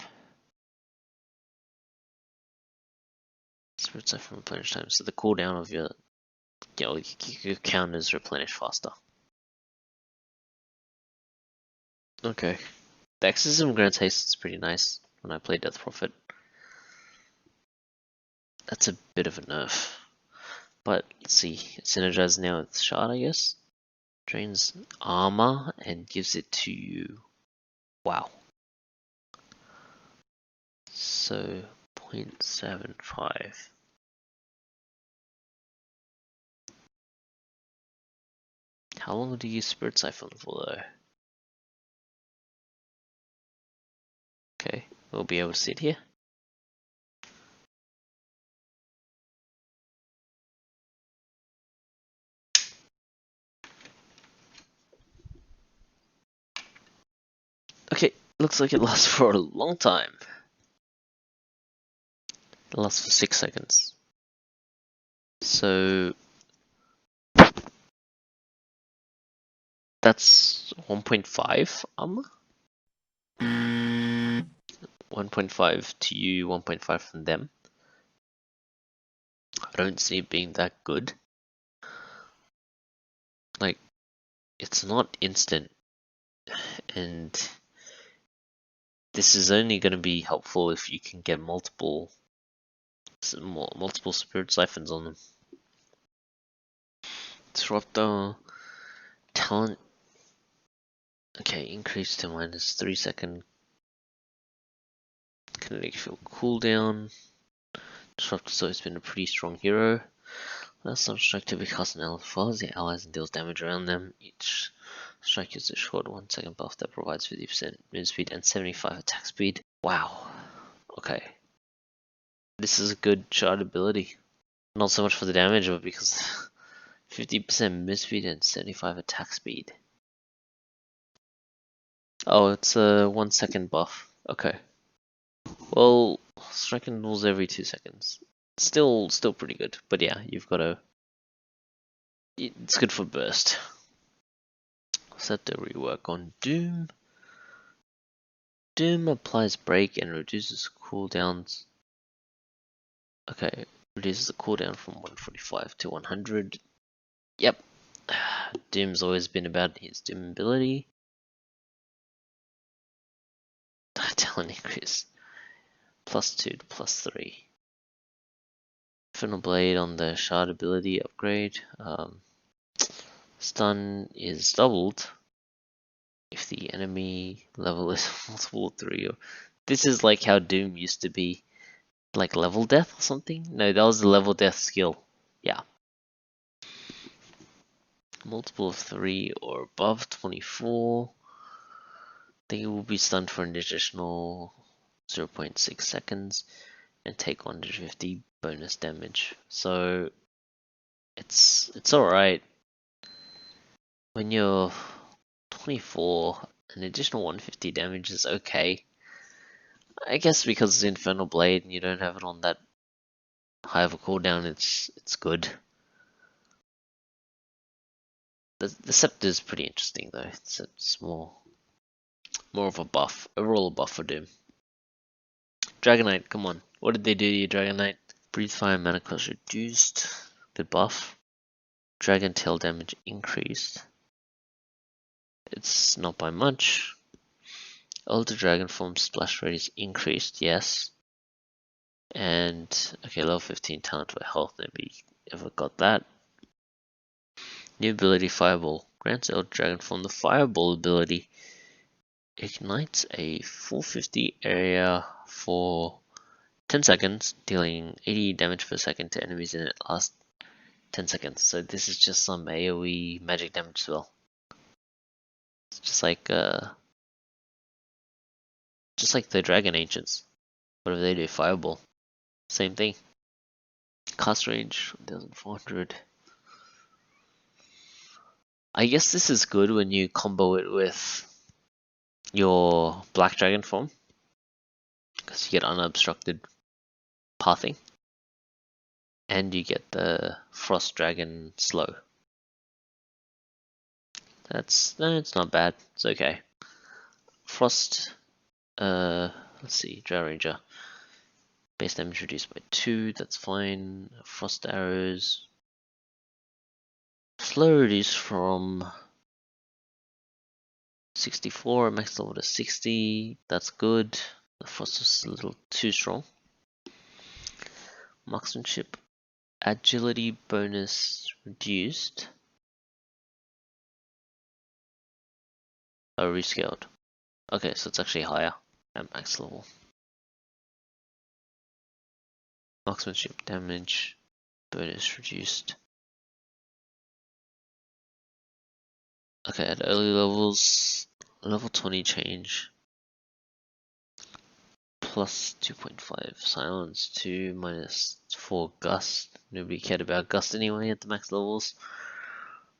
Spirit Siphon replenish time, so the cooldown of your counters replenish faster. Okay. The Exorcism grants haste is pretty nice when I play Death Prophet. That's a bit of a nerf. But let's see, it's synergized now with Shard, I guess. Drains armor and gives it to you. Wow. So 0.75. How long do you use Spirit Siphon for though? Okay, we'll be able to see it here. Okay, looks like it lasts for a long time. It lasts for 6 seconds. So that's 1.5 armor? 1.5 to you, 1.5 from them. I don't see it being that good. Like, it's not instant, and this is only going to be helpful if you can get multiple Spirit Siphons on them. Disruptor talent. Okay, increase to minus 3-second kinetic field cooldown. Disruptor's always been a pretty strong hero. Allows some strike to be cast on ally follows the allies and deals damage around them. Each strike is a short 1-second buff that provides 50% move speed and 75 attack speed. Wow. Okay. This is a good shard ability. Not so much for the damage, but because 50% move speed and 75 attack speed. Oh, it's a 1-second buff. Okay. Well, striking duels every 2 seconds. Still pretty good. But yeah, you've got to. It's good for burst. Set the rework on Doom. Doom applies break and reduces cooldowns. Okay, reduces the cooldown from 145 to 100. Yep. Doom's always been about his Doom ability. Talent increase. +2 to +3. Infernal Blade on the Shard ability upgrade. Stun is doubled if the enemy level is multiple of 3. This is like how Doom used to be. Like level death or something? No, that was the level death skill. Yeah. Multiple of 3 or above 24. They will be stunned for an additional 0.6 seconds and take 150 bonus damage. So it's alright. When you're 24, an additional 150 damage is okay. I guess because it's Infernal Blade and you don't have it on that high of a cooldown, it's good. The Scepter is pretty interesting though. It's more of a buff, overall a buff for Doom. Dragonite, come on. What did they do to you, Dragonite? Breathe Fire mana cost reduced. Good buff. Dragon Tail damage increased. It's not by much. Elder Dragon Form splash radius increased, yes. And, okay, level 15 talent for health, nobody ever got that. New ability Fireball. Grants Elder Dragon Form the Fireball ability. Ignites a 450 area for 10 seconds, dealing 80 damage per second to enemies in it last 10 seconds. So this is just some AoE magic damage as well. It's just like the Dragon Ancients. Whatever they do, Fireball. Same thing. Cast range 1400. I guess this is good when you combo it with your Black Dragon form, because you get unobstructed pathing, and you get the Frost Dragon slow. It's not bad. It's okay. Frost. Let's see. Drow Ranger. Base damage reduced by 2. That's fine. Frost arrows. Slow reduced from 64 max level to 60. That's good. The Frost is a little too strong. Marksmanship. Agility bonus reduced. Oh, rescaled. Okay, so it's actually higher at max level. Marksmanship damage bonus reduced. Okay, at early levels, level 20 change. Plus 2.5 silence 2 minus 4 gust. Nobody cared about gust anyway at the max levels.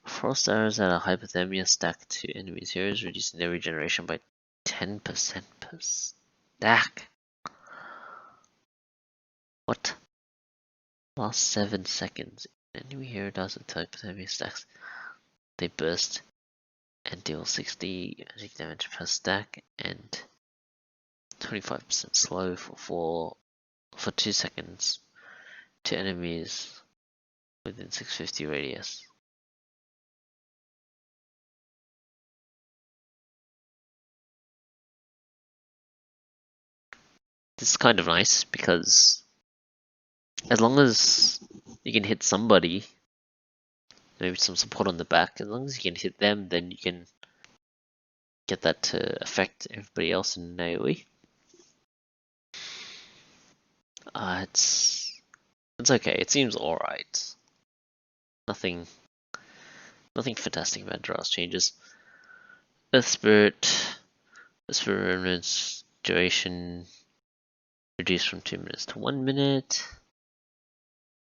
Frost arrows add a hypothermia stack to enemies' heroes, reducing their regeneration by 10% per stack. What? Last 7 seconds. Enemy hero does with hypothermia stacks. They burst and deal 60 magic damage per stack and 25% slow for 2 seconds to enemies within 650 radius. This is kind of nice because as long as you can hit somebody, maybe some support on the back, as long as you can hit them, then you can get that to affect everybody else in AoE. It's okay. It seems alright. Nothing fantastic about Drow's changes. Earth Spirit Remnant's duration reduced from 2 minutes to 1 minute.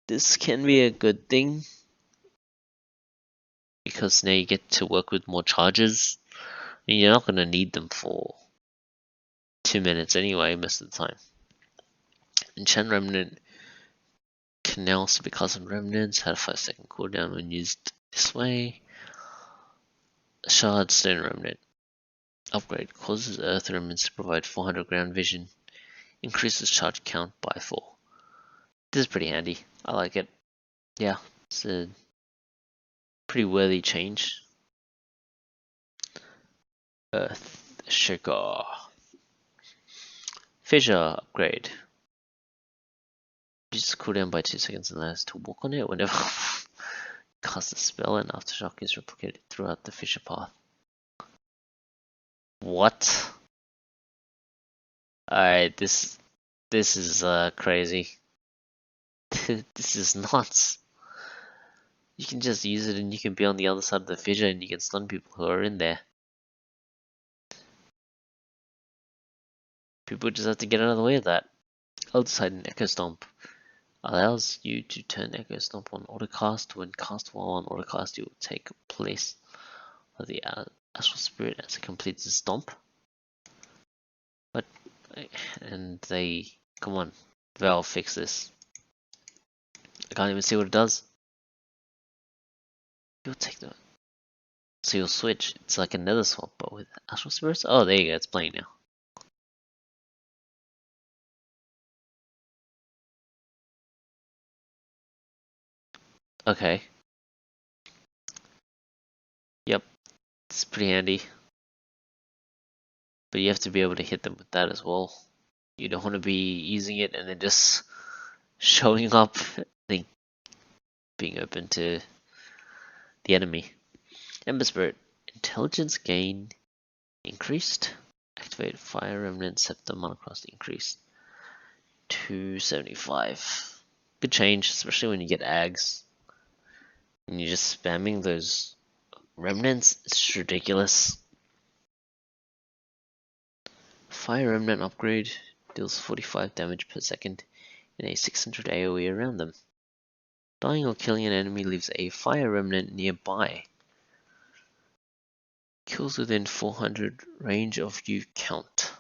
This can be a good thing because now you get to work with more charges. And you're not going to need them for 2 minutes anyway, most of the time. Enchant Remnant can now also be cast on remnants, had a 5-second cooldown when used this way. Shard Stone Remnant upgrade causes Earth Remnants to provide 400 ground vision, increases charge count by 4. This is pretty handy. I like it. Yeah, it's a pretty worthy change. Earthshaker. Fissure upgrade. Just cool down by 2 seconds and allows to walk on it whenever cast a spell, and aftershock is replicated throughout the fissure path. What? Alright, this is crazy. This is nuts. You can just use it and you can be on the other side of the fissure and you can stun people who are in there. People just have to get out of the way of that. I'll decide an Echo Stomp. Allows you to turn Echo Stomp on autocast. When cast while on autocast, you will take place of the Astral Spirit as it completes the stomp. But, and they, come on, Valve, fix this. I can't even see what it does. You'll take the, so you'll switch. It's like another swap, but with Astral Spirits. Oh, there you go. It's playing now. Okay. Yep. It's pretty handy. But you have to be able to hit them with that as well. You don't want to be using it and then just showing up and being open to the enemy. Ember Spirit. Intelligence gain increased. Activate Fire Remnant Scepter Monocross increased. 275. Good change, especially when you get Ags. And you're just spamming those remnants. It's ridiculous. Fire Remnant upgrade deals 45 damage per second in a 600 AoE around them. Dying or killing an enemy leaves a Fire Remnant nearby. Kills within 400 range of you count.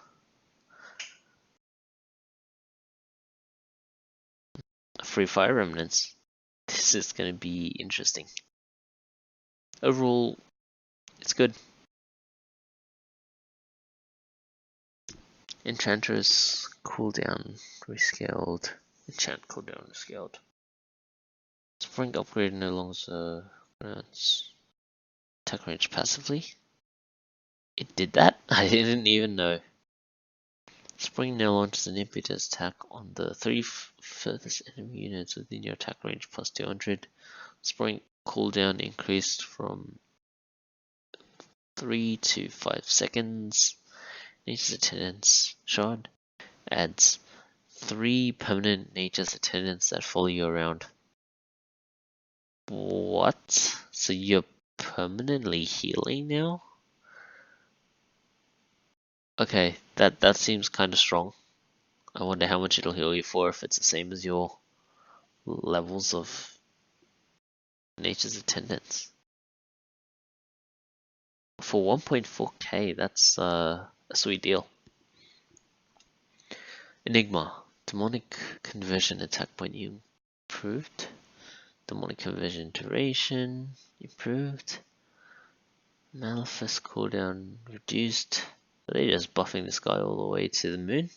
Free Fire Remnants. This is going to be interesting. Overall, it's good. Enchantress cooldown rescaled. Enchant cooldown rescaled. Spring upgrade no longer grants attack range passively. It did that? I didn't even know. Spring now launches an impetus attack on the 3 furthest enemy units within your attack range plus 200. Spring cooldown increased from 3 to 5 seconds. Nature's Attendance Shard adds 3 permanent Nature's Attendants that follow you around. What? So you're permanently healing now? Okay, that seems kind of strong. I wonder how much it'll heal you for if it's the same as your levels of Nature's Attendants. For 1.4k, that's a sweet deal. Enigma. Demonic Conversion attack point improved. Demonic Conversion duration improved. Malefice cooldown reduced. Are they just buffing this guy all the way to the moon?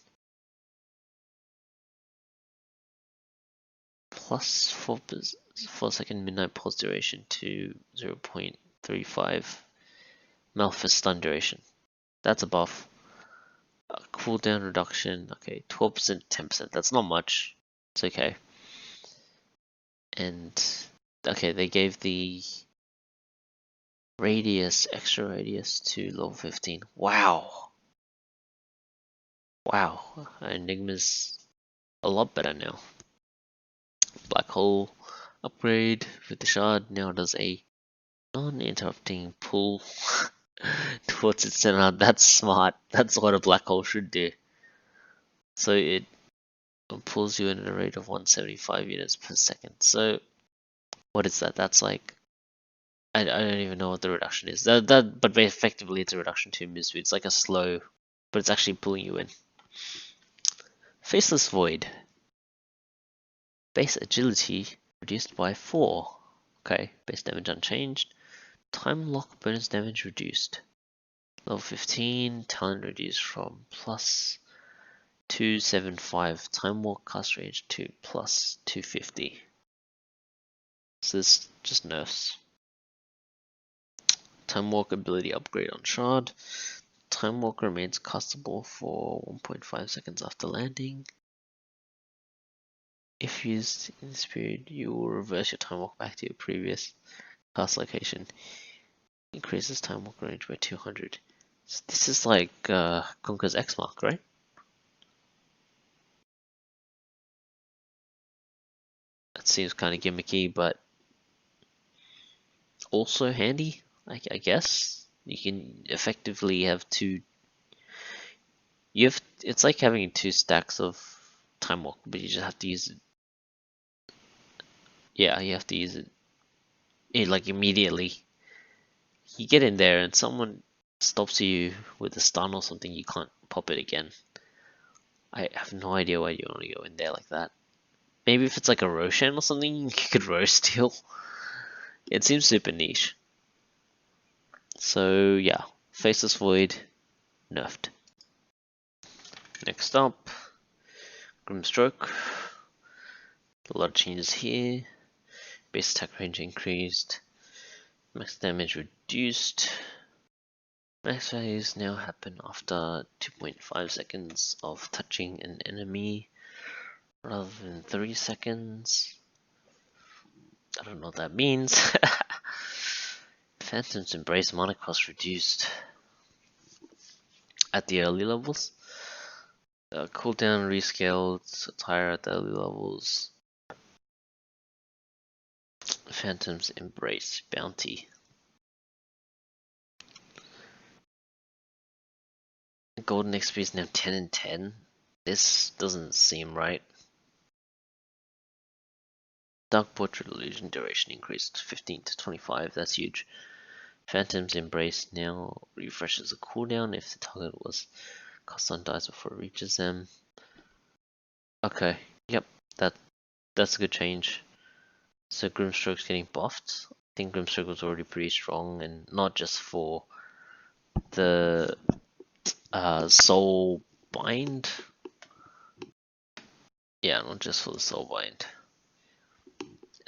Plus 4 second midnight pulse duration to 0.35. Malefice stun duration. That's a buff. Cooldown reduction. Okay, 12% to 10%. That's not much. It's okay. And okay, they gave the radius, extra radius to level 15. Wow. Wow. Enigma's a lot better now. Black hole upgrade with the shard now does a non-interrupting pull towards its center. That's smart. That's what a black hole should do. So it pulls you in at a rate of 175 units per second. So what is that? That's like I don't even know what the reduction is. But effectively it's a reduction to Mistwoods. It's like a slow, but it's actually pulling you in. Faceless Void. Base agility reduced by 4. Okay, base damage unchanged. Time lock bonus damage reduced. Level 15, talent reduced from plus 275. Time walk cast range to plus 250. So this just nerfs. Time Walk ability upgrade on Shard. Time Walk remains castable for 1.5 seconds after landing. If used in this period, you will reverse your Time Walk back to your previous cast location. Increases Time Walk range by 200. So this is like Conquer's X Mark, right? That seems kind of gimmicky, but also handy, I guess. You can effectively have two. It's like having 2 stacks of Time Walk, but you just have to use it. Yeah, you have to use it like immediately. You get in there and someone stops you with a stun or something, you can't pop it again. I have no idea why you want to go in there like that. Maybe if it's like a Roshan or something, you could Rose Steal. It seems super niche. So yeah, Faceless Void, nerfed. Next up, Grimstroke. A lot of changes here. Base attack range increased. Max damage reduced. Max values now happen after 2.5 seconds of touching an enemy rather than 3 seconds. I don't know what that means. Phantom's Embrace mana cost reduced at the early levels. Cooldown rescaled, so it's higher at the early levels. Phantom's Embrace bounty. Golden XP is now 10 and 10. This doesn't seem right. Dark Portrait Illusion duration increased 15 to 25, that's huge. Phantom's Embrace now refreshes the cooldown if the target was cast on dice before it reaches them. Okay, yep, that's a good change. So Grimstroke's getting buffed. I think Grimstroke was already pretty strong, and not just for the Soul Bind. Yeah, not just for the Soul Bind.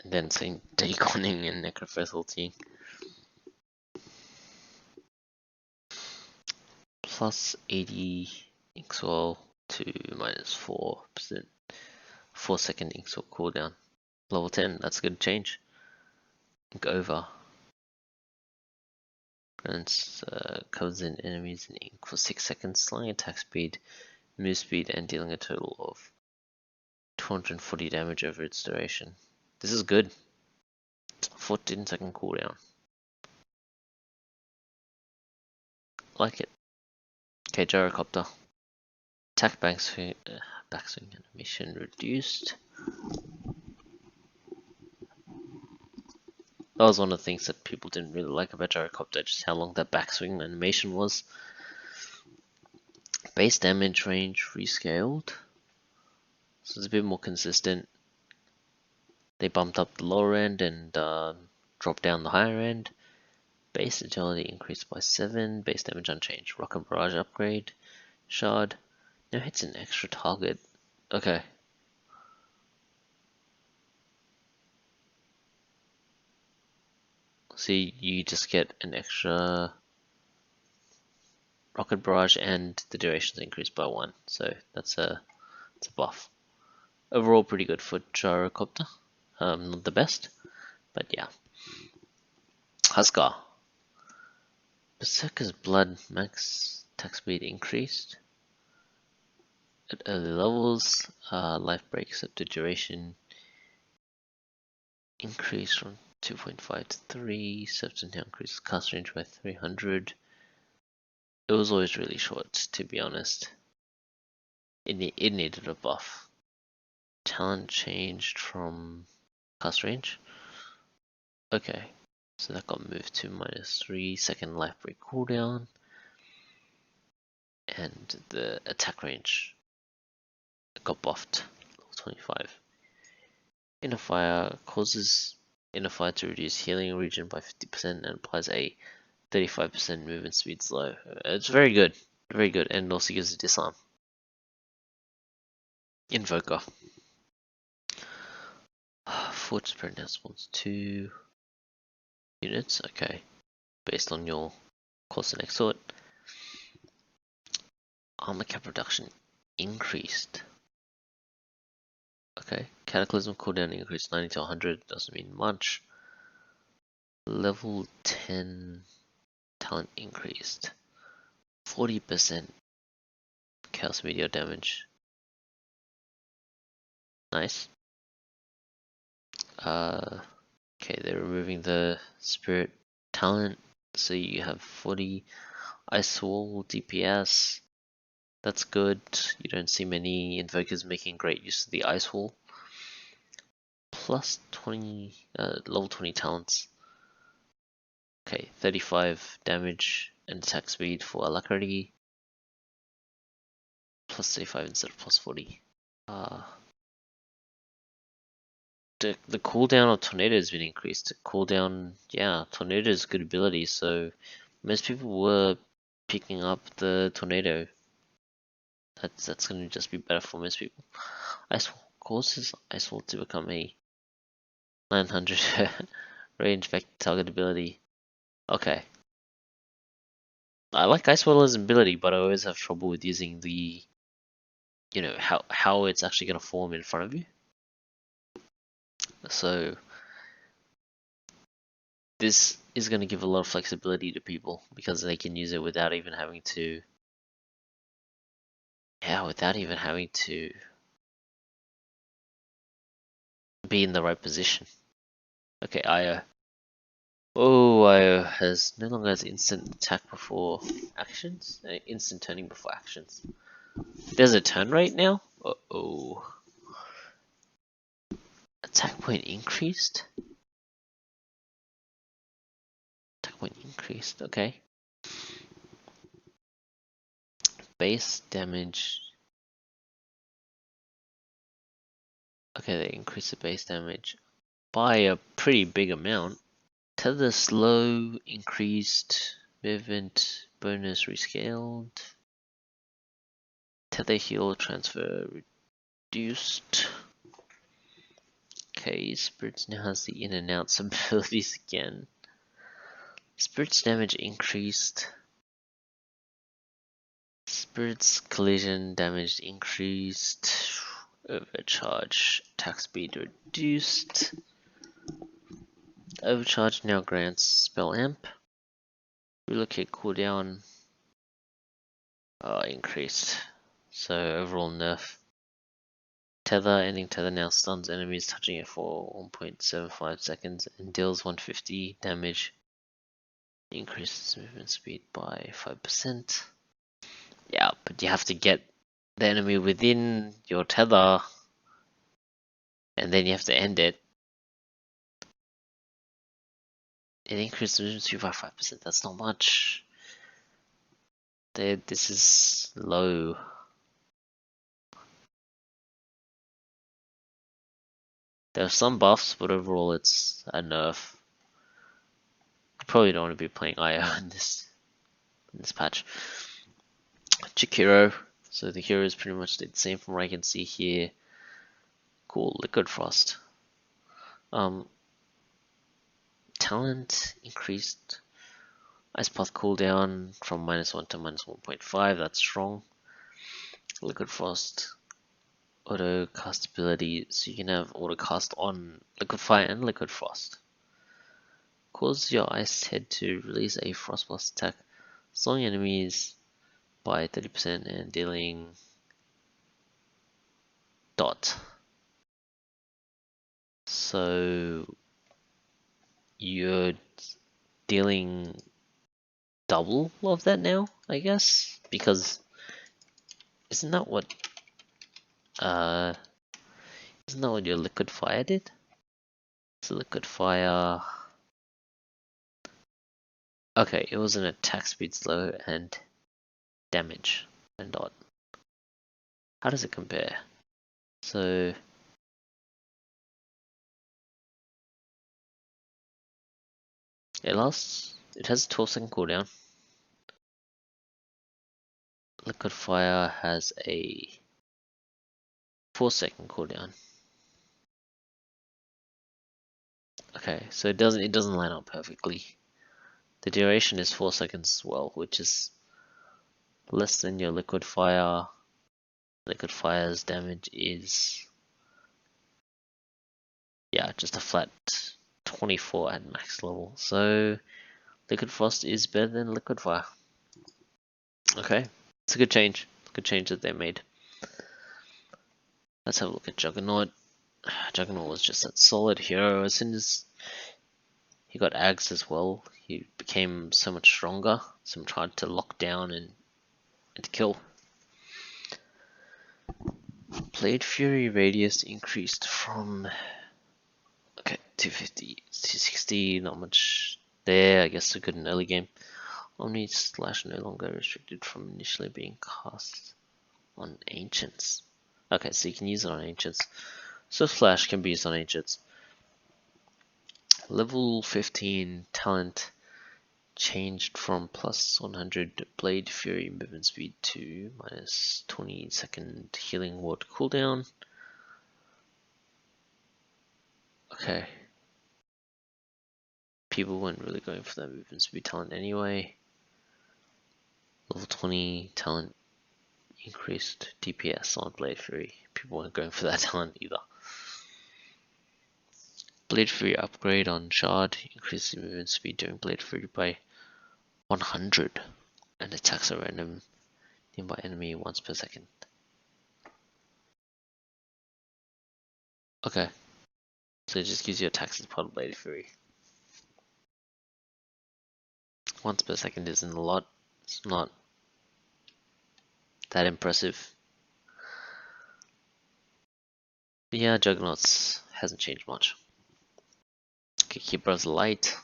And then saying Dagoning and Necrofaculty. Plus 80 Inkswell to minus 4%. 4-second Inkswell cooldown. Level 10, that's a good change. Ink over. Grants covers in enemies in ink for 6 seconds, slowing attack speed, move speed, and dealing a total of 240 damage over its duration. This is good. 14-second cooldown. Like it. Okay, Gyrocopter. Attack backswing animation reduced. That was one of the things that people didn't really like about Gyrocopter, just how long that backswing animation was. Base damage range rescaled, so it's a bit more consistent. They bumped up the lower end and dropped down the higher end. Base agility increased by 7, base damage unchanged. Rocket Barrage upgrade. Shard. Now hits an extra target. Okay. See, you just get an extra Rocket Barrage and the duration's increased by 1. So that's a buff. Overall pretty good for Gyrocopter. Not the best, but yeah. Huskar. Berserker's Blood max attack speed increased at early levels. Life break accepted duration increased from 2.5 to 3. Substance now increases cast range by 300. It was always really short, to be honest. It needed a buff. Talent changed from cast range. Okay, so that got moved to minus 3 second life break cooldown. And the attack range got buffed, level 25. Inner Fire causes Inner Fire to reduce healing region by 50% and applies a 35% movement speed slow. It's very good, and also gives a disarm. Invoker. Fortress Spread now spawns 2 units, okay. based on your course and exort. Armor cap reduction increased. Okay, Cataclysm cooldown increased 90 to 100, doesn't mean much. Level 10 talent increased. 40% Chaos Meteor damage. Nice. Okay, they're removing the Spirit talent, so you have 40 Ice Wall DPS. That's good. You don't see many invokers making great use of the Ice Wall. Plus 20, level 20 talents. Okay, 35 damage and attack speed for Alacrity. Plus 35 instead of plus 40. The cooldown of Tornado has been increased. The cooldown, yeah, Tornado is good ability, so most people were picking up the Tornado. That's gonna just be better for most people. Ice Wall causes Ice Wall to become a 900 range vector target ability. Okay. I like Ice Wall as an ability, but I always have trouble with using the, you know, how it's actually gonna form in front of you. So this is gonna give a lot of flexibility to people because they can use it without even having to. Yeah, without even having to be in the right position. Okay, Io. Oh, Io no longer has instant attack before actions. Instant turning before actions. There's a turn rate now? Uh-oh. Attack point increased? Attack point increased, okay. Base damage. Okay, they increased the base damage by a pretty big amount. Tether slow increased, movement bonus rescaled. Tether heal transfer reduced. Okay, Spirits now has the in and out abilities again. Spirits damage increased. Spirits collision damage increased. Overcharge attack speed reduced. Overcharge now grants spell amp. Relocate cooldown increased. So overall nerf. Tether, ending tether now stuns enemies touching it for 1.75 seconds and deals 150 damage. Increases movement speed by 5%. Yeah, but you have to get the enemy within your tether and then you have to end it. It increases movement speed by 5%. That's not much. This is low. There are some buffs, but overall it's a nerf. You probably don't want to be playing IO in this patch. Chikiro. So the heroes pretty much did the same from what I can see here. Cool, Liquid Frost. Talent increased. Ice Path cooldown from -1 to -1.5. That's strong. Liquid Frost. Auto cast ability, so you can have auto cast on Liquid Fire and Liquid Frost. Cause your ice head to release a Frost Blast attack, slowing enemies by 30% and dealing dot. So you're dealing double of that now, I guess, because isn't that what your Liquid Fire did? So Liquid Fire. Okay, it was an attack speed slow and damage and dot. How does it compare? So it has a 12-second cooldown. Liquid Fire has a 4-second cooldown. Okay, so it doesn't line up perfectly. The duration is 4 seconds as well, which is less than your liquid fire. Liquid fire's damage is, yeah, just a flat 24 at max level. So liquid frost is better than liquid fire. Okay, it's a good change. Good change that they made. Let's have a look at Juggernaut. Juggernaut was just that solid hero. As soon as he got Ags as well, he became so much stronger. So I'm trying to lock down and kill. Blade Fury radius increased from 250 to 60. Not much there. I guess a good in early game. Omni Slash no longer restricted from initially being cast on Ancients. Okay, so you can use it on Ancients. So Flash can be used on Ancients. Level 15 talent changed from plus 100 Blade Fury movement speed to minus 20-second healing ward cooldown. Okay. People weren't really going for that movement speed talent anyway. Level 20 talent increased DPS on Blade Fury. People weren't going for that talent either. Blade Fury upgrade on Shard increases movement speed during Blade Fury by 100 and attacks a random nearby enemy once per second. Okay, so it just gives you attacks as part of Blade Fury. Once per second isn't a lot. It's not that impressive. But yeah, Juggernauts hasn't changed much. Keeper's Light.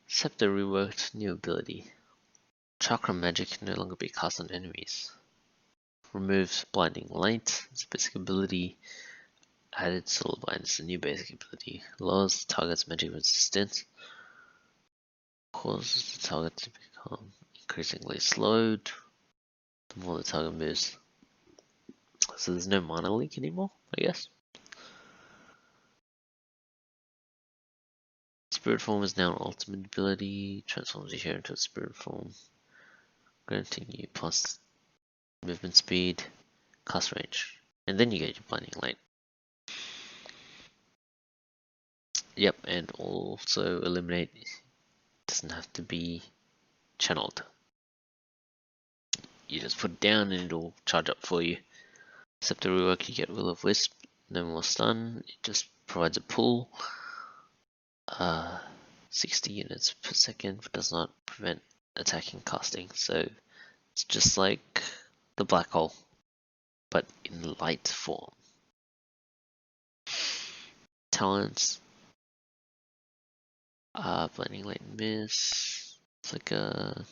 Scepter reworked, new ability. Chakra magic can no longer be cast on enemies. Removes blinding light. It's a basic ability. Added soul blindness, a new basic ability. Lowers the target's magic resistance. Causes the target to become increasingly slowed the more the target moves. So there's no mana leak anymore, I guess. Spirit form is now an ultimate ability. Transforms you here into a spirit form, granting you plus movement speed, cast range, and then you get your blinding light. Yep, and also eliminate doesn't have to be channeled. You just put it down and it'll charge up for you. Scepter rework, you get Will of Wisp, no more stun. It just provides a pull. 60 units per second, but does not prevent attacking casting. So it's just like the black hole, but in light form. Talents. Blinding light and miss. It's like a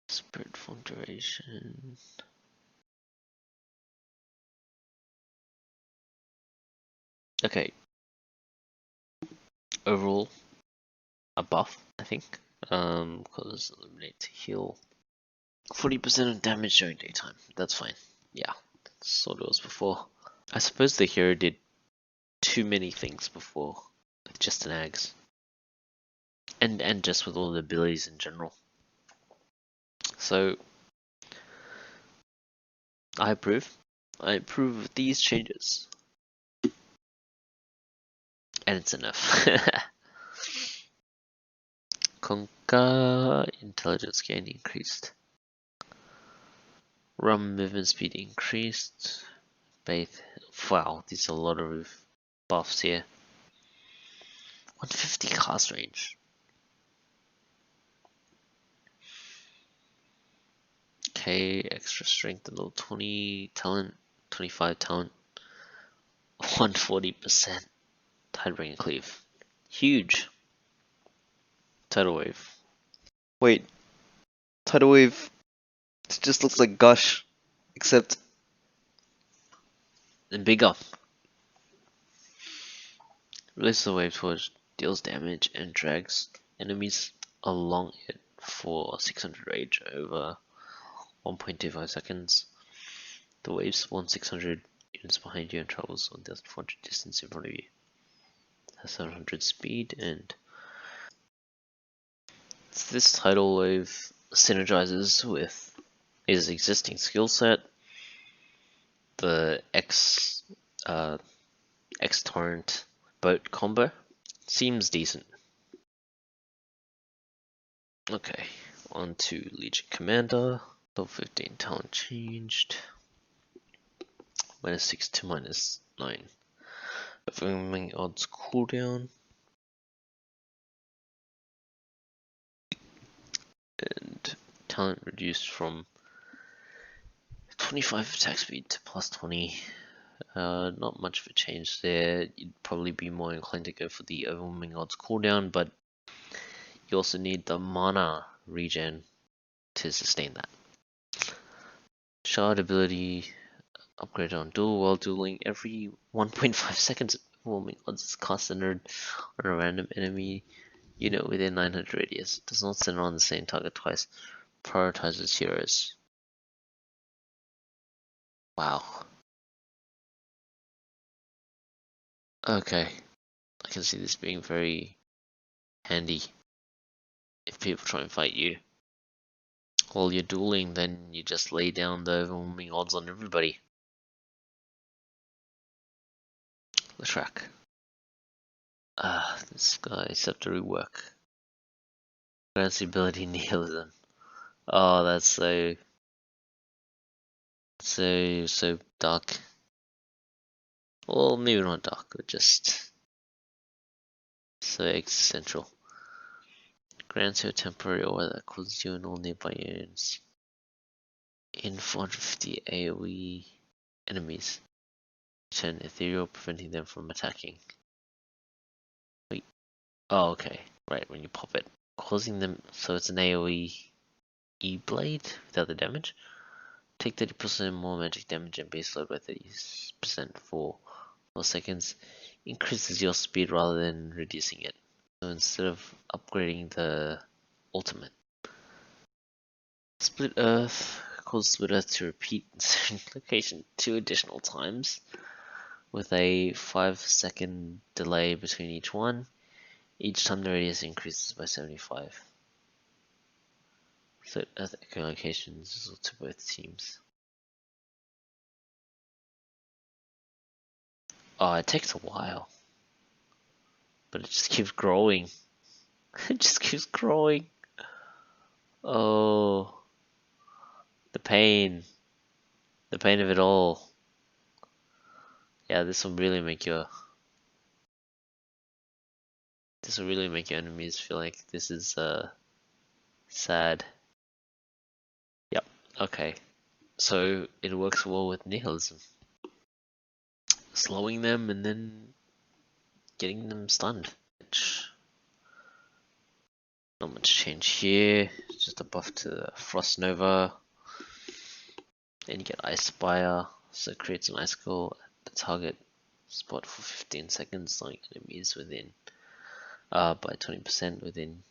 spirit form duration. Okay. Overall, a buff, I think. Because eliminate to heal 40% of damage during daytime. That's fine. Yeah, that's what it was before. I suppose the hero did too many things before with just an Ags. And just with all the abilities in general. So I approve. I approve of these changes. And it's enough. Conquer intelligence gain increased. Rum movement speed increased. Bathe. Wow, these are a lot of buffs here. 150 cast range. Okay, extra strength and level 20 talent, 25 talent, 140%. Tidebringer cleave. Huge. Tidal wave. Wait. Tidal wave. It just looks like Gush. Except. And bigger. Release the wave torch, deals damage and drags enemies along it for 600 rage over 1.25 seconds. The wave spawns 600 units behind you and travels 1,400 distance in front of you. has 700 speed, and this tidal wave synergizes with his existing skill set, the X torrent boat combo. Seems decent. Okay, on to Legion Commander. Level 15 talent changed. -6 to -9. Overwhelming odds cooldown. And talent reduced from 25 attack speed to +20. Not much of a change there. You'd probably be more inclined to go for the overwhelming odds cooldown, but you also need the mana regen to sustain that. Shard ability upgrade on duel. While dueling, every 1.5 seconds overwhelming odds is cast centered on a random enemy unit within 900 radius. Does not center on the same target twice. Prioritizes heroes. Wow. Okay. I can see this being very handy if people try and fight you. While you're dueling, then you just lay down the overwhelming odds on everybody. The track. This guy Scepter work. Grants the ability nihilism. Oh, that's so dark. Well, maybe not dark, but just so existential. Grants you a temporary aura that causes you and all nearby units in 450 AoE enemies. Chen ethereal, preventing them from attacking. Wait. Oh, okay. Right, when you pop it. Causing them, so it's an AoE E-blade without the damage. Take 30% more magic damage and base load by 30% for 4 seconds. Increases your speed rather than reducing it. So instead of upgrading the ultimate. Split Earth. Cause Split Earth to repeat in certain location 2 additional times with a 5-second delay between each one. Each time the radius increases by 75. Split Earth echolocations to both teams. Oh, it takes a while. But it just keeps growing. It just keeps growing. Oh. The pain. The pain of it all. Yeah, this will really make your enemies feel like this is sad. Yep, okay. So it works well with nihilism. Slowing them and then getting them stunned. Not much change here. It's just a buff to the Frost Nova. Then you get Ice Spire, so it creates an icicle at the target spot for 15 seconds, slowing enemies within by 20% within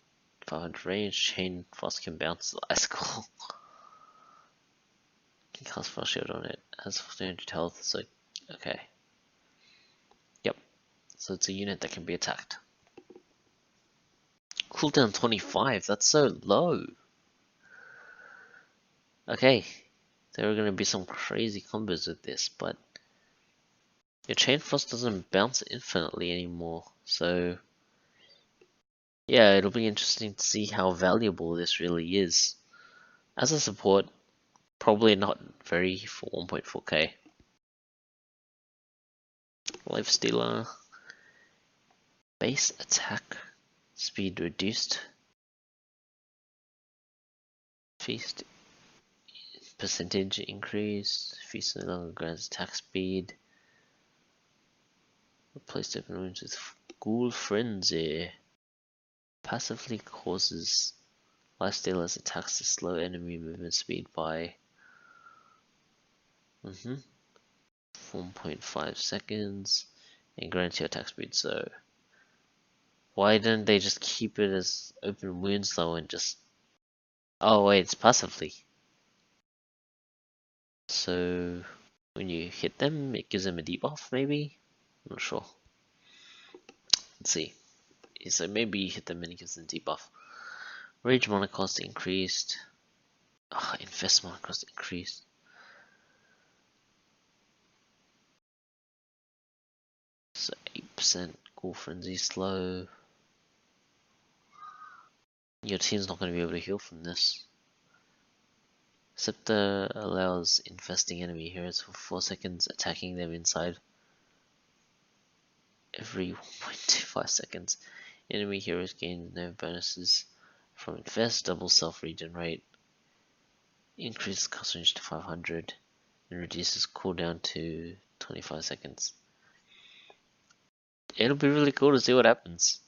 500 range. Chain Frost can bounce the icicle. Can cast Frost Shield on it. Has 300 health, so okay. Yep. So it's a unit that can be attacked. Cooldown 25, that's so low. Okay. There are going to be some crazy combos with this, but your Chain Frost doesn't bounce infinitely anymore, so yeah, it'll be interesting to see how valuable this really is. As a support, probably not very for 1.4k. Life Stealer. Base attack speed reduced. Feast percentage increase. Feast no longer grants attack speed. Replace open wounds with Ghoul Frenzy. Passively causes Lifestealer's attacks to slow enemy movement speed by 1.5 seconds and grants your attack speed. So why didn't they just keep it as open wounds though and just... Oh wait, it's passively. So when you hit them, it gives them a debuff maybe? I'm not sure. Let's see. So maybe you hit them and it gives them debuff. Rage mana cost increased. Infest mana cost increased. So 8% Ghoul Frenzy slow. Your team's not going to be able to heal from this. Scepter allows infesting enemy heroes for 4 seconds, attacking them inside. Every 1.25 seconds, enemy heroes gain no bonuses from infest, double self regenerate, increases cast range to 500, and reduces cooldown to 25 seconds. It'll be really cool to see what happens.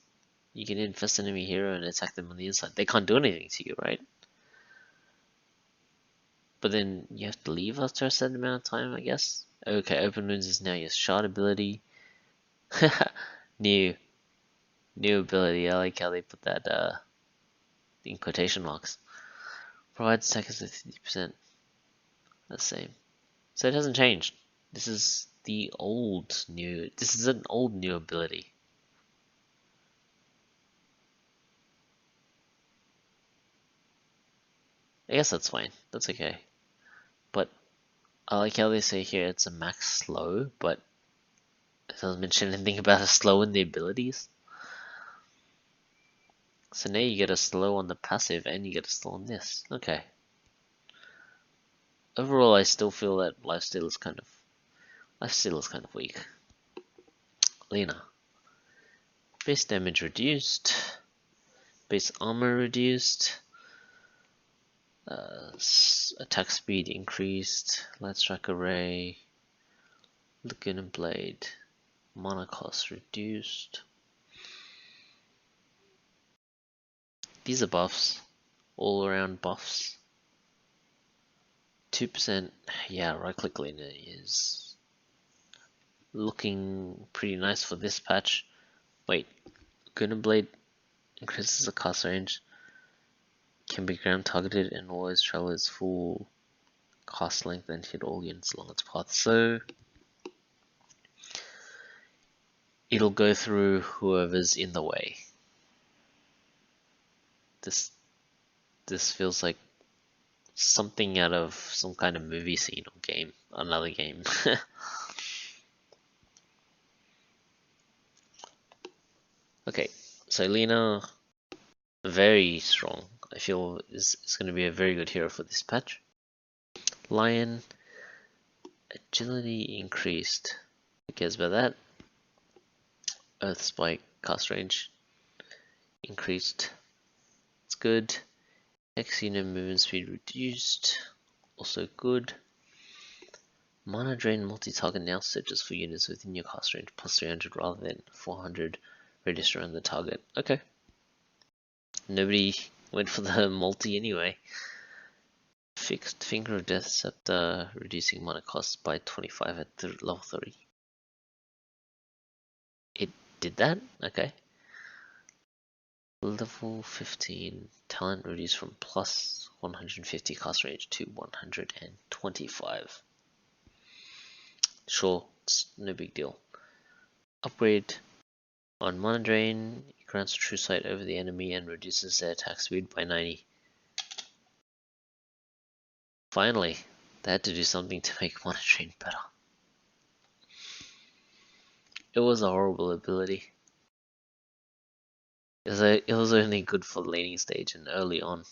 You can infest an enemy hero and attack them on the inside. They can't do anything to you, right? But then you have to leave after a certain amount of time, I guess. Okay, Open Wounds is now your shard ability. New ability. I like how they put that in quotation marks. Provides attackers with 50%. The same. So it hasn't changed. This is the old new. This is an old new ability. I guess that's fine. That's okay. But I like how they say here it's a max slow, but it doesn't mention anything about a slow in the abilities. So now you get a slow on the passive and you get a slow on this. Okay. Overall, I still feel that lifesteal is kind of weak. Lena. Base damage reduced. Base armor reduced. Attack speed increased. Light strike array. Laguna blade. Mana cost reduced. These are buffs. All around buffs. 2%. Yeah, right click Lena is looking pretty nice for this patch. Wait. Laguna blade increases the cast range. Can be ground targeted and always travel its full cast length and hit all units along its path. So it'll go through whoever's in the way. This feels like something out of some kind of movie scene or game. Another game. Okay, so Lena, very strong. I feel is going to be a very good hero for this patch. Lion, agility increased. Who cares about that? Earth Spike, cast range increased. It's good. Xeno movement speed reduced. Also good. Mana drain multi-target now searches for units within your cast range plus 300 rather than 400 radius around the target. Okay. Nobody went for the multi anyway. Fixed Finger of Death Scepter, reducing mana cost by 25 at level 3. It did that? Okay. Level 15, talent reduced from plus 150 cast range to 125. Sure, it's no big deal. Upgrade on mana drain, it grants true sight over the enemy and reduces their attack speed by 90. Finally, they had to do something to make mana drain better. It was a horrible ability. It was only good for the laning stage and early on.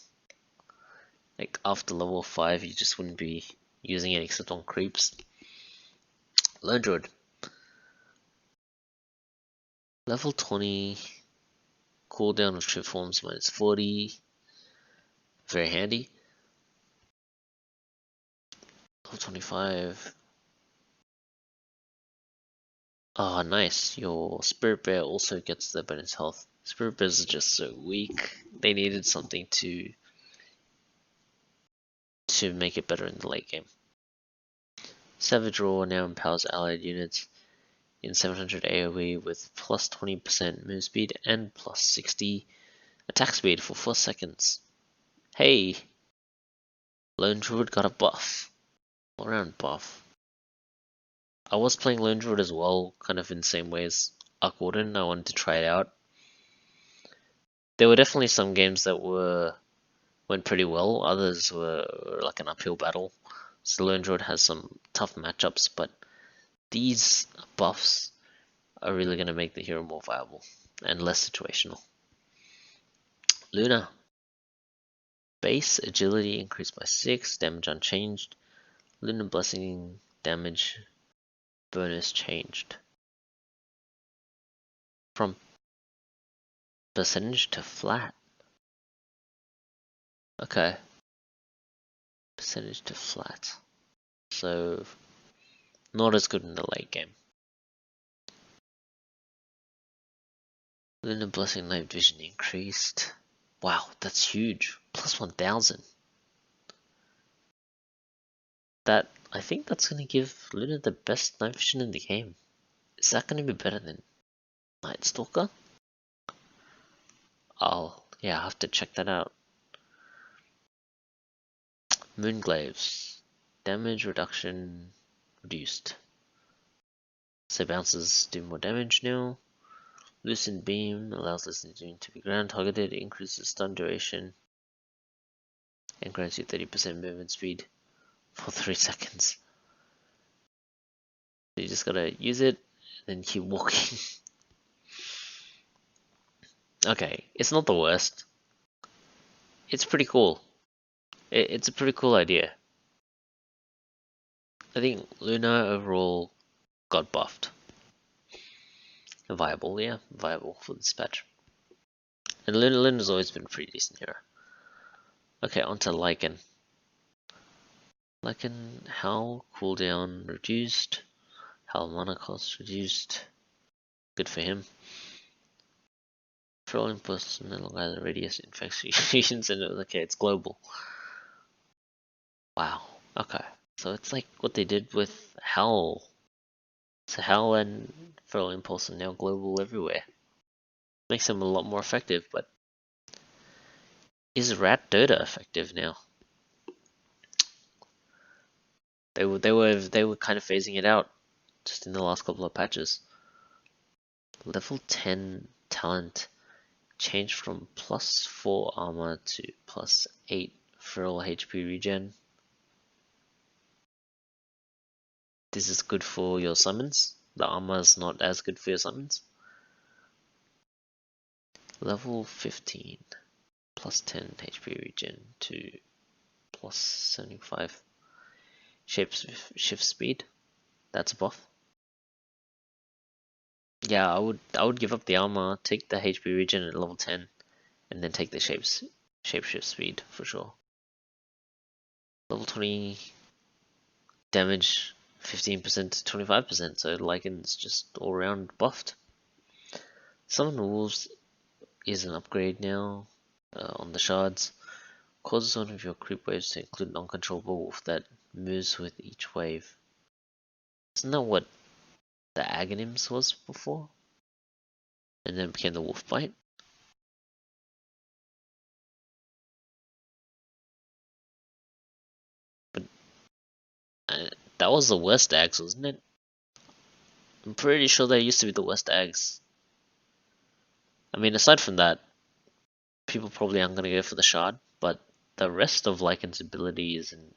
Like after level 5, you just wouldn't be using it except on creeps. Lone Druid. Level 20. Cooldown of trip forms minus 40. Very handy. Level 25. Oh, nice. Your Spirit Bear also gets the bonus health. Spirit Bears are just so weak. They needed something to make it better in the late game. Savage Roar now empowers allied units in 700 AoE with plus 20% move speed and plus 60 attack speed for 4 seconds. Hey! Lone Druid got a buff. All around buff. I was playing Lone Druid as well, kind of in the same ways. Warden. I wanted to try it out. There were definitely some games that went pretty well. Others were like an uphill battle. Still Android has some tough matchups, but these buffs are really going to make the hero more viable and less situational. Luna. Base agility increased by 6, damage unchanged. Luna Blessing damage bonus changed. From percentage to flat. Okay. Percentage to flat. So, not as good in the late game. Luna Blessing night vision increased. Wow, that's huge. Plus 1000. I think that's going to give Luna the best night vision in the game. Is that going to be better than Night Stalker? Yeah, I'll have to check that out. Moonglaves. Damage reduction reduced. So bounces do more damage now. Lucid Beam allows listening to be ground targeted, increases stun duration, and grants you 30% movement speed for 3 seconds. So you just gotta use it, and then keep walking. Okay, it's not the worst. It's pretty cool. It's a pretty cool idea. I think Luna overall got buffed. Viable, yeah, viable for this patch. And Luna's always been a pretty decent hero. Okay, onto Lycan. Lycan, Howl cooldown reduced. Howl mana cost reduced. Good for him. For all impulse no longer has a radius infections and okay, it's global. Wow. Okay. So it's like what they did with Howl. So Howl and Feral Impulse are now global everywhere. Makes them a lot more effective, but is Rat Dota effective now? They were kind of phasing it out just in the last couple of patches. Level 10 talent changed from +4 armor to +8 feral HP regen. This is good for your summons. The armor is not as good for your summons. Level 15 +10 HP regen to +75 shift speed. That's a buff. Yeah, I would give up the armor, take the HP regen at level 10, and then take the shapeshift speed for sure. Level 20 damage 15% to 25%, so Lycan's just all around buffed. Summon Wolves is an upgrade now on the shards. Causes one of your creep waves to include an uncontrollable wolf that moves with each wave. Isn't that what the Aghanim's was before? And then became the wolf bite? But that was the worst Ags, wasn't it? I'm pretty sure they used to be the worst Ags. I mean, aside from that, people probably aren't going to go for the shard, but the rest of Lycan's abilities and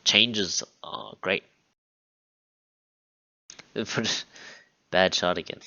changes are great. Bad shard again.